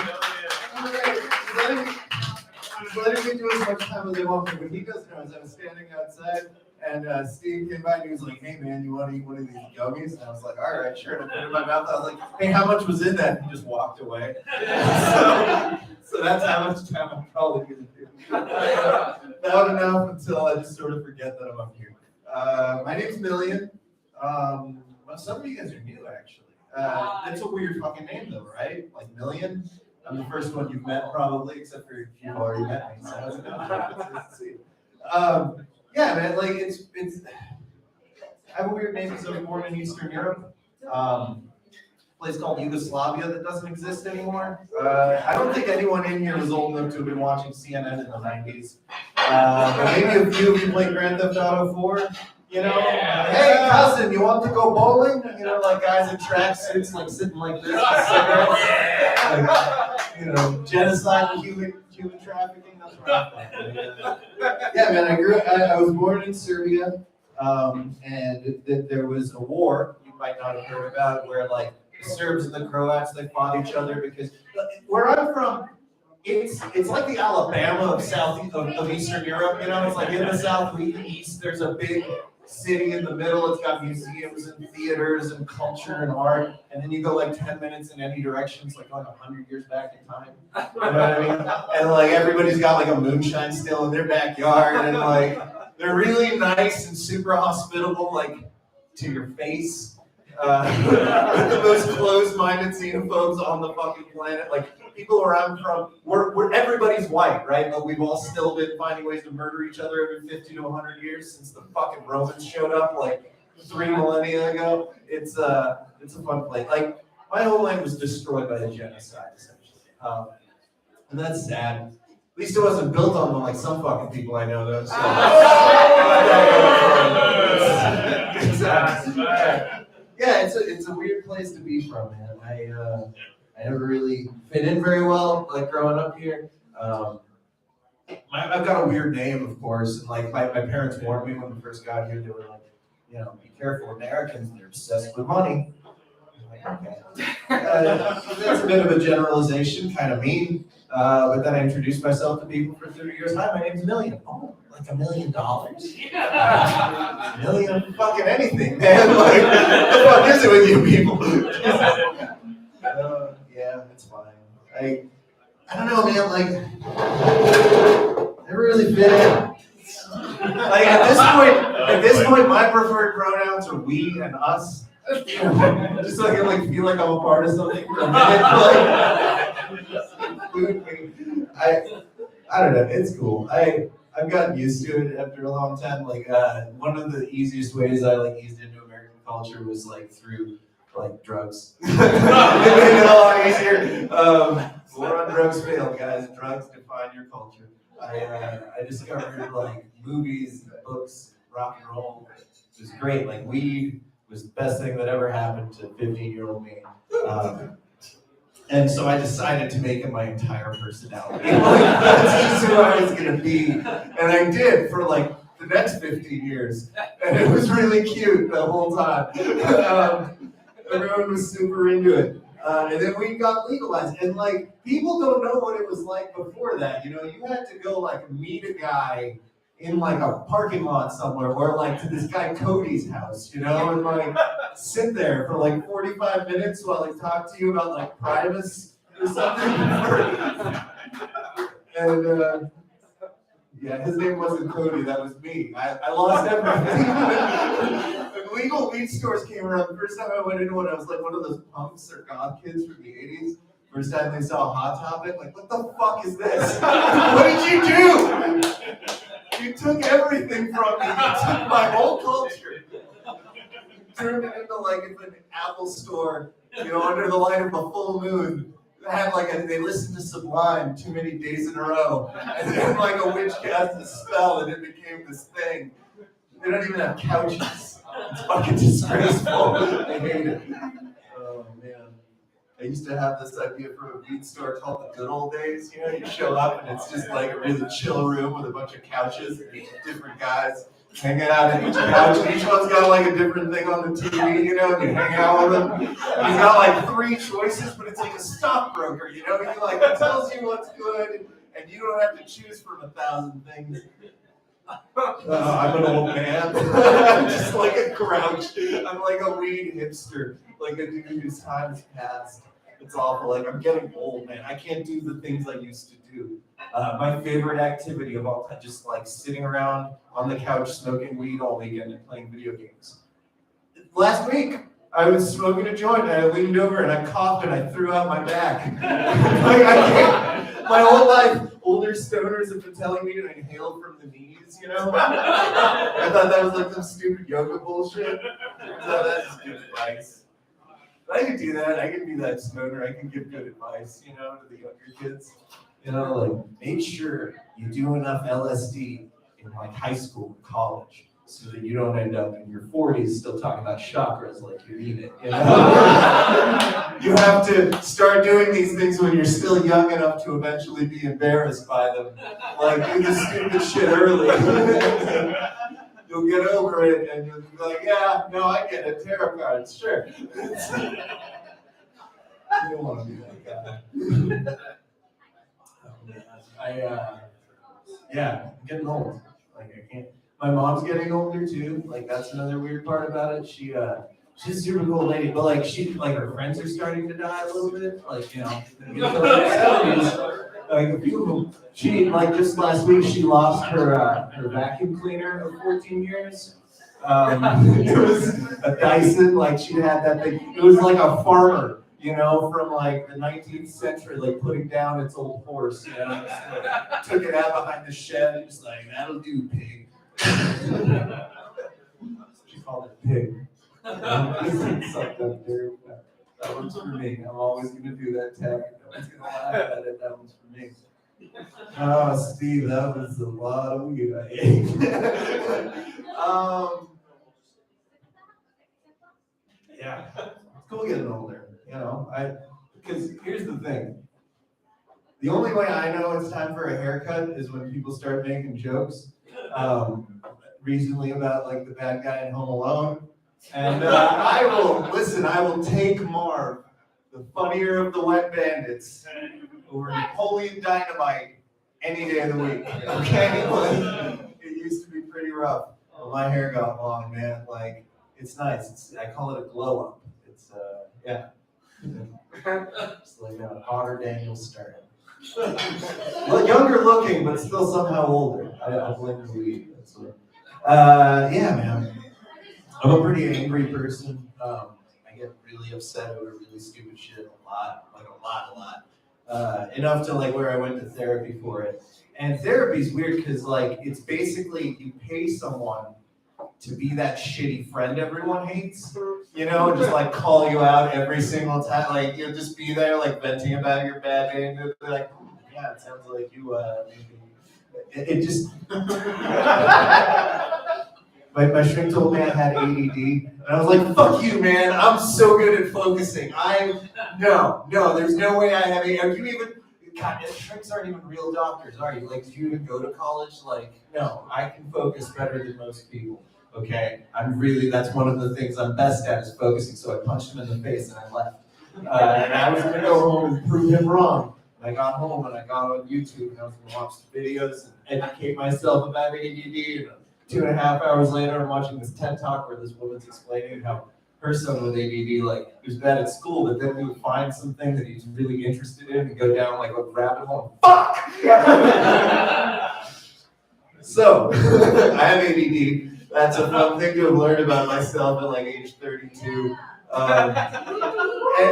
Letting me do as much time as they want, but when he goes there, I was standing outside, and Steve came by and he was like, hey man, you want to eat one of these gummies? And I was like, all right, sure. And I put it in my mouth. I was like, hey, how much was in that? And he just walked away. So that's how much time I'm probably going to do. Not enough until I just sort of forget that I'm up here. My name's Million. Well, some of you guys are new, actually. That's a weird fucking name, though, right? Like Million? I'm the first one you've met, probably, except for you've already met me. So it's nice to see you. Yeah, man, like it's. I have a weird name because I was born in Eastern Europe. A place called Yugoslavia that doesn't exist anymore. I don't think anyone in here was old enough to have been watching CNN in the 90s. But maybe a few of you played Grand Theft Auto 4. Hey cousin, you want to go bowling? Like guys in tracksuits, like sitting like this, with cigarettes. Like, genocide and human trafficking. That's right. Yeah, man. I was born in Serbia, and there was a war you might not have heard about, where like the Serbs and the Croats, they fought each other because where I'm from, it's like the Alabama of Eastern Europe. It's like in the southeast, there's a big city in the middle. It's got museums and theaters and culture and art, and then you go like 10 minutes in any direction. It's like 100 years back in time. You know what I mean? And like everybody's got like a moonshine still in their backyard, and like they're really nice and super hospitable, like to your face. The most closed-minded xenophobes on the fucking planet. Like people where I'm from, we're everybody's white, right? But we've all still been finding ways to murder each other every 50 to 100 years since the fucking Romans showed up. Like 3 millennia ago. It's a fun place. Like, my homeland was destroyed by the genocide, essentially. And that's sad. At least it wasn't built on them like some fucking people I know, though. So. Yeah, it's a weird place to be from, man. I never really fit in very well, like growing up here. I've got a weird name, of course, and like my parents warned me when we first got here. They were like, be careful, Americans, they're obsessed with money. I'm like, okay. That's a bit of a generalization, kind of mean. But then I introduced myself to people for 30 years. Hi, my name's Million. Oh, like $1 million? $1 million fucking anything, man. Like, what the fuck is it with you people? Yeah, it's fine. I don't know, man. Like, never really fit in. Like at this point, my preferred pronouns are we and us. Just so I can feel like I'm a part of something for a minute. I don't know. It's cool. I've gotten used to it after a long time. Like one of the easiest ways I eased into American culture was through drugs. It made it a lot easier. War on drugs failed, guys. Drugs define your culture. I discovered movies, books, rock and roll. It was great. Weed was the best thing that ever happened to 15-year-old me. And so I decided to make it my entire personality. That's just who I was gonna be. And I did for the next 15 years. And it was really cute the whole time. Everyone was super into it. And then we got legalized. And people don't know what it was like before that. You had to go meet a guy in a parking lot somewhere, or to this guy Cody's house, and sit there for 45 minutes while he talked to you about privacy or something. And yeah, his name wasn't Cody, that was me. I lost everything. When legal weed stores came around, the first time I went into one, I was one of those punks or goth kids from the 80s. First time they saw a Hot Topic, what the fuck is this? What did you do? You took everything from me. You took my whole culture. Turned it into an Apple store, under the light of a full moon. They had they listened to Sublime too many days in a row. And then a witch cast a spell and it became this thing. They don't even have couches. It's fucking disgraceful. I hate it. Oh man. I used to have this idea for a weed store called the Good Old Days. You show up and it's just a really chill room with a bunch of couches and different guys hanging out at each couch. And each one's got a different thing on the TV, and you hang out with them. And he's got 3 choices, but it's like a stockbroker, He tells you what's good, and you don't have to choose from 1,000 things. I'm an old man. I'm just a grouch. I'm a weed hipster, a dude whose time has passed. It's awful. I'm getting old, man. I can't do the things I used to do. My favorite activity of all time, just sitting around on the couch smoking weed all weekend and playing video games. Last week, I was smoking a joint and I leaned over and I coughed and I threw out my back. I can't. My whole life, older stoners have been telling me to inhale from the knees, I thought that was some stupid yoga bullshit. So that's just good advice. I can do that. I can be that stoner. I can give good advice, to the younger kids. Make sure you do enough LSD in high school and college so that you don't end up in your 40s still talking about chakras like you mean it. You have to start doing these things when you're still young enough to eventually be embarrassed by them. Do the stupid shit early. You'll get over it and you'll be yeah, no, I get it. Tarot cards, sure. You don't want to be that guy. Oh, man. I'm getting old. I can't. My mom's getting older too. That's another weird part about it. She's a super cool lady, but she her friends are starting to die a little bit. A few of them. She just last week she lost her vacuum cleaner of 14 years. It was a Dyson. She had that thing. It was a farmer. From the 19th century, putting down its old horse, took it out behind the shed and just that'll do, pig. She called it pig. It's sucked up there. That one's for me. I'm always gonna do that tag. No one's gonna laugh at it. That one's for me. Oh, Steve, that was a lot of weed I ate. Yeah, it's cool getting older. You know, because here's the thing. The only way I know it's time for a haircut is when people start making jokes. Recently about like the bad guy in Home Alone. And I will take Marv, the funnier of the wet bandits, over Napoleon Dynamite any day of the week. Okay? Like, it used to be pretty rough. But my hair got long, man. Like, it's nice. I call it a glow up. It's yeah. It's like a hotter Daniel Stern. Well, younger looking, but still somehow older. I blame the weed. Yeah, man. I'm a pretty angry person. I get really upset over really stupid shit a lot. Enough to like where I went to therapy for it. And therapy's weird because like it's basically you pay someone to be that shitty friend everyone hates. You know, just like call you out every single time. Like you'll just be there like venting about your bad day and they'll be like, oh, yeah, it sounds like you it just my shrink told me I had ADD, and I was like, fuck you, man, I'm so good at focusing. No, there's no way I have ADD. Are you even, God, shrinks aren't even real doctors, are you? Like, did you even go to college? Like, no, I can focus better than most people, okay? That's one of the things I'm best at is focusing, so I punched him in the face and I left. And I was gonna go home and prove him wrong. I got home and I got on YouTube and I was gonna watch the videos and educate myself about ADD. And 2.5 hours later, I'm watching this TED Talk where this woman's explaining how her son with ADD, like, he was bad at school, but then he would find something that he's really interested in and go down like a rabbit hole. Fuck! So, I have ADD. That's a fun thing to have learned about myself at like age 32. And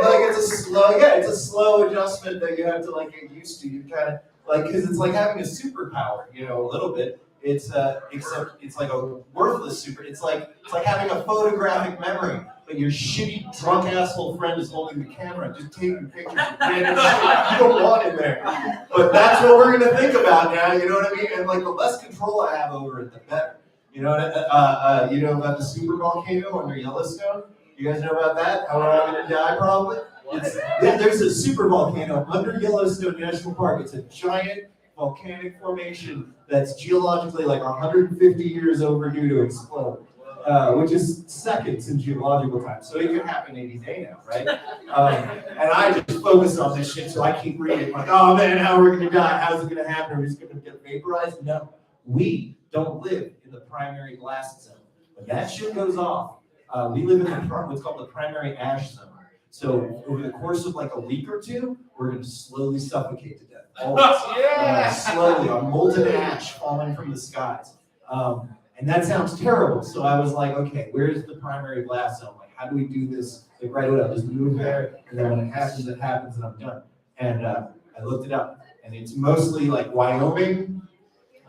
like it's a slow adjustment that you have to like get used to. You kind of like because it's like having a superpower, you know, a little bit. It's except it's like a worthless super. It's like having a photographic memory, but your shitty drunk asshole friend is holding the camera, just taking pictures of random shit you don't want in there. But that's what we're gonna think about now. You know what I mean? And like the less control I have over it, the better. You know what? You know about the super volcano under Yellowstone? You guys know about that? How we're all gonna die probably? There's a super volcano under Yellowstone National Park. It's a giant volcanic formation that's geologically like 150 years overdue to explode, which is seconds in geological time. So it could happen any day now, right? And I just focus on this shit, so I keep reading like, oh man, how are we gonna die? How's it gonna happen? Are we just gonna get vaporized? No, we don't live in the primary blast zone. When that shit goes off, we live in what's called the primary ash zone. So over the course of like a week or two, we're going to slowly suffocate to death. Slowly on molten ash falling from the skies. And that sounds terrible. So I was like, okay, where's the primary blast zone? Like, how do we do this? Like right away, I'll just move there, and then when it happens, and I'm done. And I looked it up, and it's mostly like Wyoming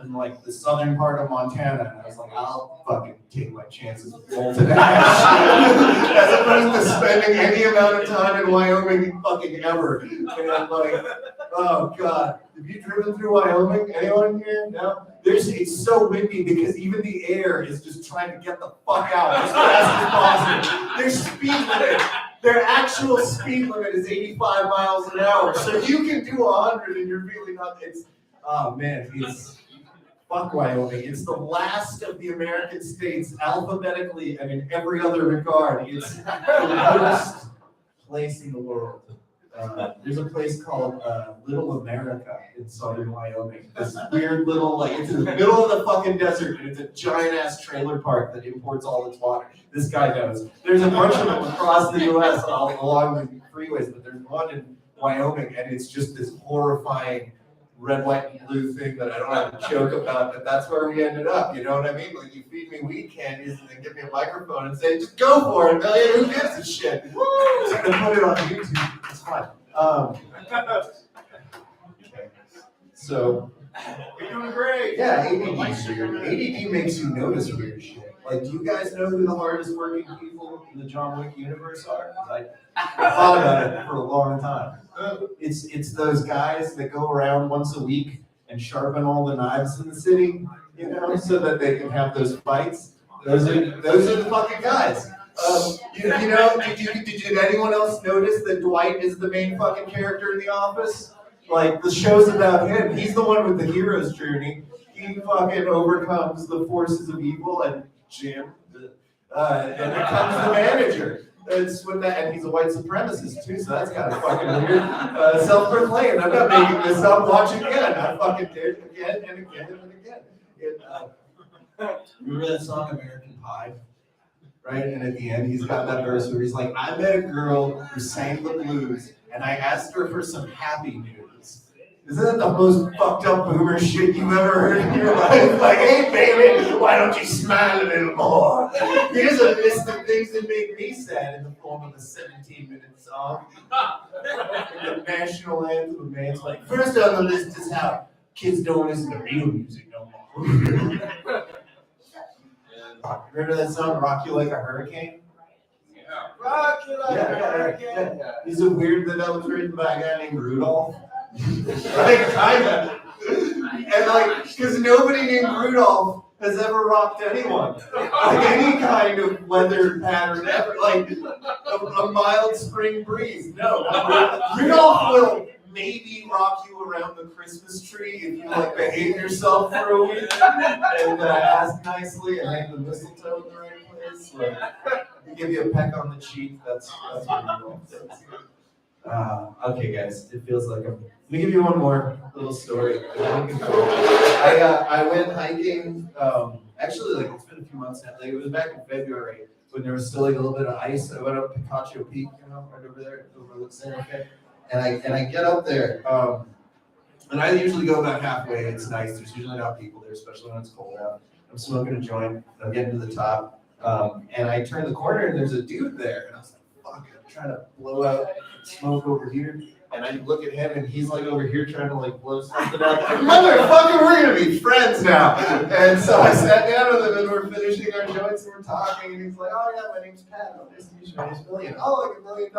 and like the southern part of Montana. And I was like, I'll fucking take my chances with molten ash. As opposed to spending any amount of time in Wyoming fucking ever. And I'm like, oh God. Have you driven through Wyoming? Anyone here? No? It's so windy because even the air is just trying to get the fuck out as fast as possible. Their speed limit, their actual speed limit is 85 miles an hour. So you can do 100 and you're really not, oh man, fuck Wyoming. It's the last of the American states alphabetically and in every other regard. It's the worst place in the world. There's a place called Little America in southern Wyoming. This weird little, like, it's in the middle of the fucking desert, and it's a giant ass trailer park that imports all its water. This guy knows. There's a bunch of them across the U.S. along the freeways, but there's one in Wyoming, and it's just this horrifying red, white, and blue thing that I don't have a joke about, but that's where we ended up. You know what I mean? Like, you feed me weed candies and then give me a microphone and say, just go for it, man. Who gives a shit? Woo! I'm gonna put it on YouTube. It's fine. Okay. So, You're doing great. yeah, ADD makes you notice weird shit. Like, do you guys know who the hardest working people in the John Wick universe are? 'Cause I thought about it for a long time. It's those guys that go around once a week and sharpen all the knives in the city, you know, so that they can have those fights. Those are the fucking guys. You know, did anyone else notice that Dwight is the main fucking character in The Office? Like, the show's about him. He's the one with the hero's journey. He fucking overcomes the forces of evil and Jim, and becomes the manager. That's what that, and he's a white supremacist too, so that's kind of fucking weird. Self-proclaimed. I'm not making this up. Watch again. I fucking did again and again and again. Remember that song American Pie? Right? And at the end, he's got that verse where he's like, I met a girl who sang the blues, and I asked her for some happy news. Isn't that the most fucked up boomer shit you've ever heard in your life? Like, hey baby, why don't you smile a little more? Here's a list of things that make me sad in the form of a 17-minute song. The national anthem, and man's like, first on the list is how kids don't listen to real music no more. Remember that song, Rock You Like a Hurricane? Rock you like a hurricane. Is it weird that was written by a guy named Rudolph? Like, kinda. And like, because nobody named Rudolph has ever rocked anyone. Like any kind of weather pattern ever. Like a mild spring breeze. No. Rudolph will maybe rock you around the Christmas tree if you like behave yourself for a week and ask nicely and hang the mistletoe in the right place. Or give you a peck on the cheek. That's what Rudolph does. Okay, guys, it feels like I'm. Let me give you one more little story. I went hiking. Actually, like it's been a few months now. Like it was back in February when there was still like a little bit of ice. I went up Picacho Peak, you know, right over there, it overlooks Santa Fe. And I get up there. And I usually go about halfway. It's nice. There's usually not people there, especially when it's cold out. I'm smoking a joint. I'm getting to the top, and I turn the corner and there's a dude there. And I was like, "Fuck!" I'm trying to blow out smoke over here. And I look at him, and he's like over here trying to like blow something out. Motherfucker, we're gonna be friends now. And so I sat down with him, and we're finishing our joints, and we're talking. And he's like, "Oh yeah, my name's Pat. Oh, nice to meet you. My name's Million. Oh, like $1 million.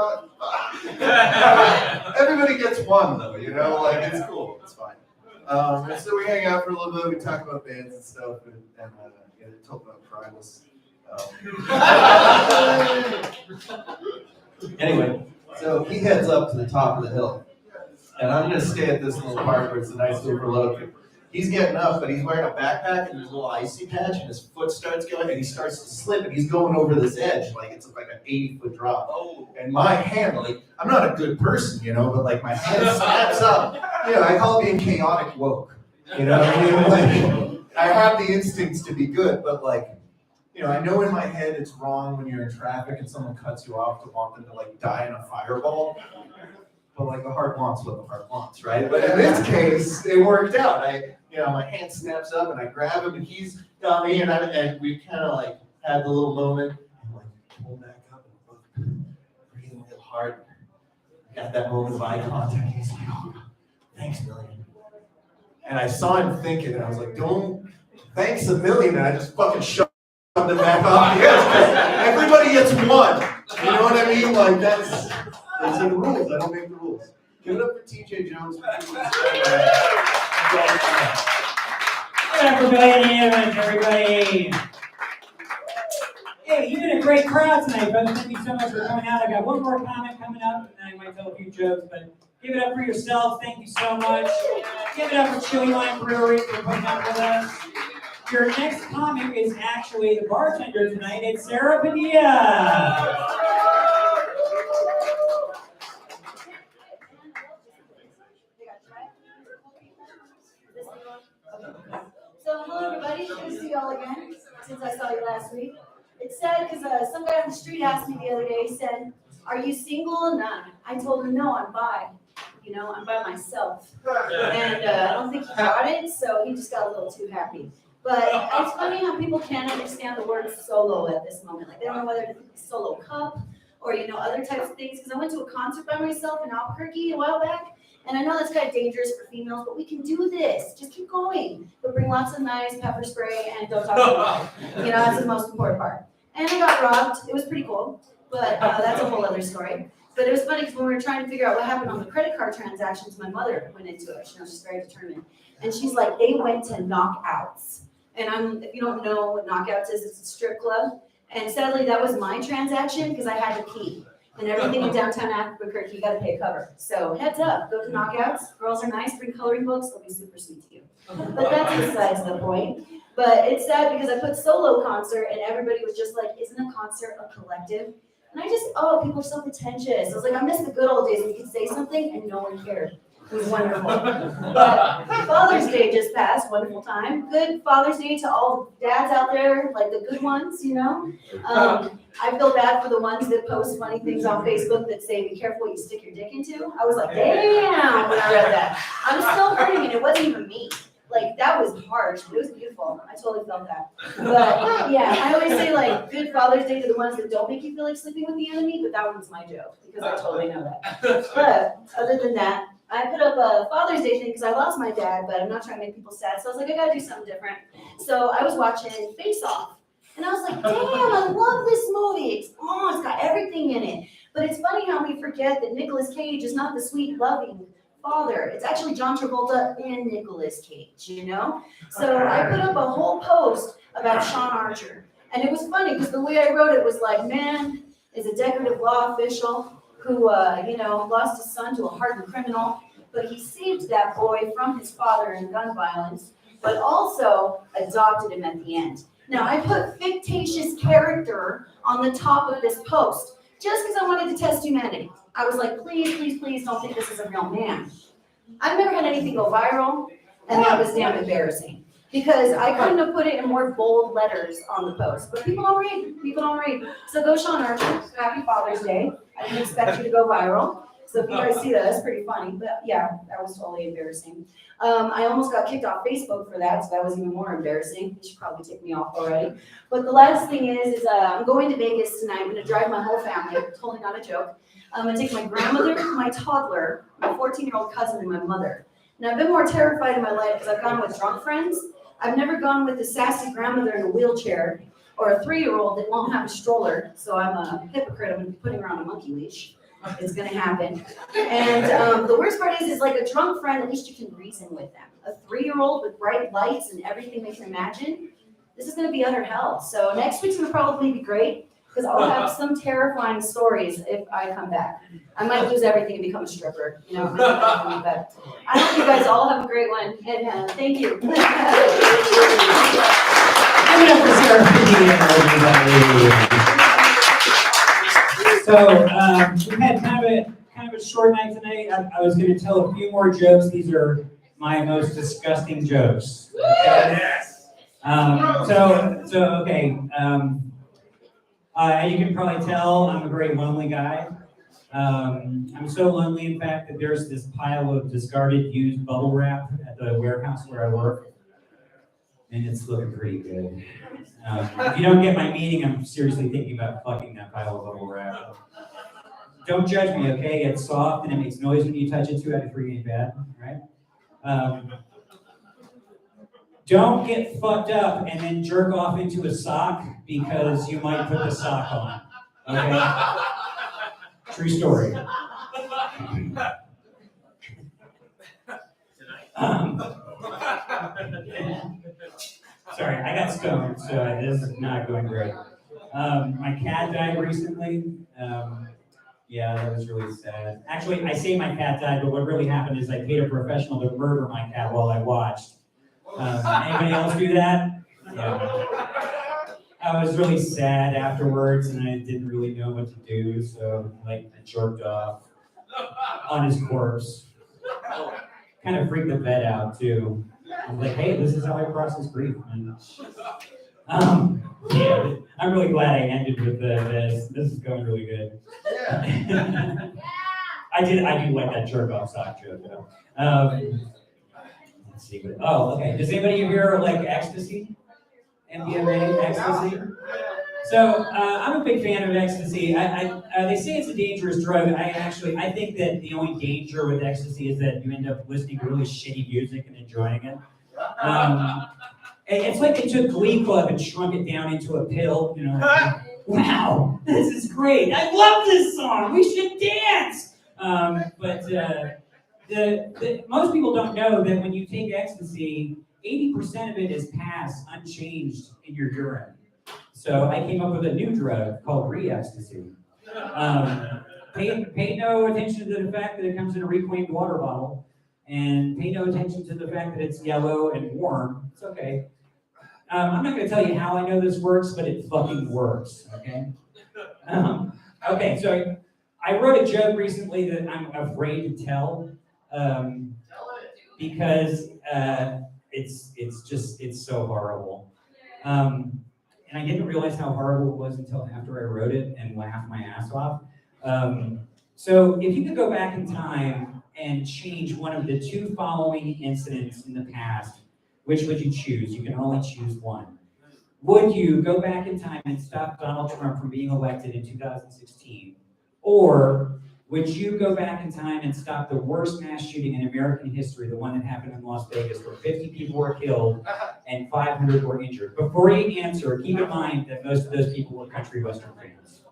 Everybody gets one though, you know. Like it's cool. It's fine. And so we hang out for a little bit. We talk about bands and stuff, and talk about Primus. Anyway. So he heads up to the top of the hill, and I'm gonna stay at this little park where it's a nice overlook. He's getting up, but he's wearing a backpack and there's a little icy patch, and his foot starts going, and he starts to slip, and he's going over this edge like it's like an 80-foot drop. And my hand, like I'm not a good person, you know, but like my hand snaps up. You know, I call it being chaotic woke. You know what I mean? Like I have the instincts to be good, but like. You know, I know in my head it's wrong when you're in traffic and someone cuts you off to want them to like die in a fireball. But like the heart wants what the heart wants, right? But in this case, it worked out. My hand snaps up and I grab him and he's got me and we kind of like had the little moment and like pull back up and breathing real hard. I got that moment of eye contact. He's like, "Oh, thanks, Million." And I saw him thinking and I was like, thanks a million. And I just fucking shoved them back off the edge. Everybody gets one. You know what I mean? Like those are the rules. I don't make the rules. Give it up for TJ Jones. Give it up for Million everybody. Hey, you did a great crowd tonight, brother. Thank you so much for coming out. I got one more comment coming up, and I might tell a few jokes, but give it up for yourself. Thank you so much. Give it up for Chili Wine Brewery for putting up with us. Your next comic is actually the bartender tonight. It's Sarah Padilla. So hello everybody, good to see y'all again since I saw you last week. It's sad because some guy on the street asked me the other day, he said, "Are you single?" And I told him, "No, I'm bi. You know, I'm by myself." And I don't think he got it, so he just got a little too happy. But it's funny how people can't understand the word solo at this moment. Like they don't know whether it's solo cup or, other types of things. Because I went to a concert by myself in Albuquerque a while back, And I know that's kind of dangerous for females, but we can do this. Just keep going. But bring lots of nice pepper spray and don't talk too loud. You know, that's the most important part. And I got robbed. It was pretty cool, but that's a whole other story. But it was funny because when we were trying to figure out what happened on the credit card transactions, my mother went into it. She's very determined. And she's like, they went to knockouts. And if you don't know what knockouts is, it's a strip club. And sadly, that was my transaction because I had to pee. And everything in downtown Albuquerque, you gotta pay a cover. So heads up, go to knockouts. Girls are nice, bring coloring books, they'll be super sweet to you. But that's besides the point. But it's sad because I put solo concert and everybody was just like, isn't a concert a collective? And people are so pretentious. I was like, I miss the good old days when you could say something and no one cared. It was wonderful. But Father's Day just passed, wonderful time. Good Father's Day to all the dads out there, like the good ones, you know. I feel bad for the ones that post funny things on Facebook that say, be careful what you stick your dick into. I was like, damn, when I read that. I'm still hurting and it wasn't even me. Like, that was harsh, but it was beautiful. I totally felt that. But yeah, I always say like, good Father's Day to the ones that don't make you feel like sleeping with the enemy, but that one's my joke because I totally know that. But other than that, I put up a Father's Day thing because I lost my dad, but I'm not trying to make people sad. So I was like, I gotta do something different. So I was watching Face Off. And I was like, damn, I love this movie. It's got everything in it. But it's funny how we forget that Nicolas Cage is not the sweet, loving father. It's actually John Travolta and Nicolas Cage, you know? So I put up a whole post about Sean Archer. And it was funny because the way I wrote it was like, man is a decorative law official who, lost his son to a hardened criminal, but he saved that boy from his father in gun violence, but also adopted him at the end. Now, I put fictitious character on the top of this post, just because I wanted to test humanity. I was like, please, please, please don't think this is a real man. I've never had anything go viral, and that was damn embarrassing. Because I couldn't have put it in more bold letters on the post. But people don't read. So go Sean Archer, happy Father's Day. I didn't expect you to go viral. So if you guys see that, that's pretty funny. But yeah, that was totally embarrassing. I almost got kicked off Facebook for that, so that was even more embarrassing. They should probably take me off already. But the last thing is I'm going to Vegas tonight. I'm gonna drive my whole family, totally not a joke. I'm gonna take my grandmother, my toddler, my 14-year-old cousin, and my mother. Now I've been more terrified in my life because I've gone with drunk friends. I've never gone with a sassy grandmother in a wheelchair or a 3-year-old that won't have a stroller. So I'm a hypocrite. I'm gonna be putting her on a monkey leash. It's gonna happen. And the worst part is like a drunk friend, at least you can reason with them. A 3-year-old with bright lights and everything they can imagine, this is gonna be utter hell. So next week's gonna probably be great because I'll have some terrifying stories if I come back. I might lose everything and become a stripper, you know. But I hope you guys all have a great one, and thank you. Give it up for Sarah everybody. So we've had kind of a short night tonight. I was going to tell a few more jokes. These are my most disgusting jokes. Yes. Okay. As you can probably tell, I'm a very lonely guy. I'm so lonely, in fact, that there's this pile of discarded used bubble wrap at the warehouse where I work, and it's looking pretty good. If you don't get my meaning, I'm seriously thinking about fucking that pile of bubble wrap. Don't judge me, okay? It's soft and it makes noise when you touch it. 2 out of 3 ain't bad, right? Don't get fucked up and then jerk off into a sock because you might put the sock on, okay? True story. Sorry, I got stoned, so this is not going great. My cat died recently. Yeah, that was really sad. Actually, I say my cat died, but what really happened is I paid a professional to murder my cat while I watched. Anybody else do that? Yeah. I was really sad afterwards, and I didn't really know what to do, so I jerked off on his corpse. Kind of freaked the vet out too. I was like, hey, this is how I process grief, man. Yeah, I'm really glad I ended with this. This is going really good. Yeah. I do like that jerk off sock joke though. Let's see. Okay. Does anybody here like ecstasy? MDMA, ecstasy? So I'm a big fan of ecstasy. They say it's a dangerous drug. I think that the only danger with ecstasy is that you end up listening to really shitty music and enjoying it. It's like they took Glee Club and shrunk it down into a pill. You know, wow, this is great. I love this song. We should dance. Most people don't know that when you take ecstasy, 80% of it is passed unchanged in your urine. So I came up with a new drug called re-ecstasy. Pay no attention to the fact that it comes in a reclaimed water bottle, and pay no attention to the fact that it's yellow and warm. It's okay. I'm not going to tell you how I know this works, but it fucking works. Okay. Okay. So I wrote a joke recently that I'm afraid to tell because it's so horrible. And I didn't realize how horrible it was until after I wrote it and laughed my ass off. So if you could go back in time and change one of the two following incidents in the past, which would you choose? You can only choose one. Would you go back in time and stop Donald Trump from being elected in 2016? Or would you go back in time and stop the worst mass shooting in American history, the one that happened in Las Vegas, where 50 people were killed and 500 were injured? Before you answer, keep in mind that most of those people were country western fans.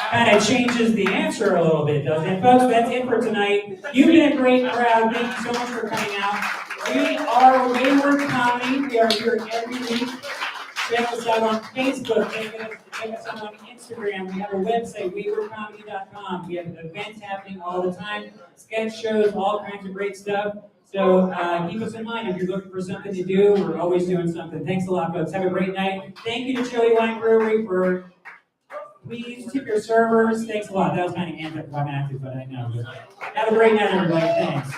Kind of changes the answer a little bit, doesn't it? Folks, that's it for tonight. You've been a great crowd. Thank you so much for coming out. We are Wayward Comedy. We are here every week. Check us out on Facebook. Check us out on Instagram. We have a website, waywardcomedy.com. We have events happening all the time, sketch shows, all kinds of great stuff. So keep us in mind if you're looking for something to do. We're always doing something. Thanks a lot, folks. Have a great night. Thank you to Chili Wine Brewery for please tip your servers. Thanks a lot. That was kind of anticlimactic, but I know. Have a great night, everybody. Thanks.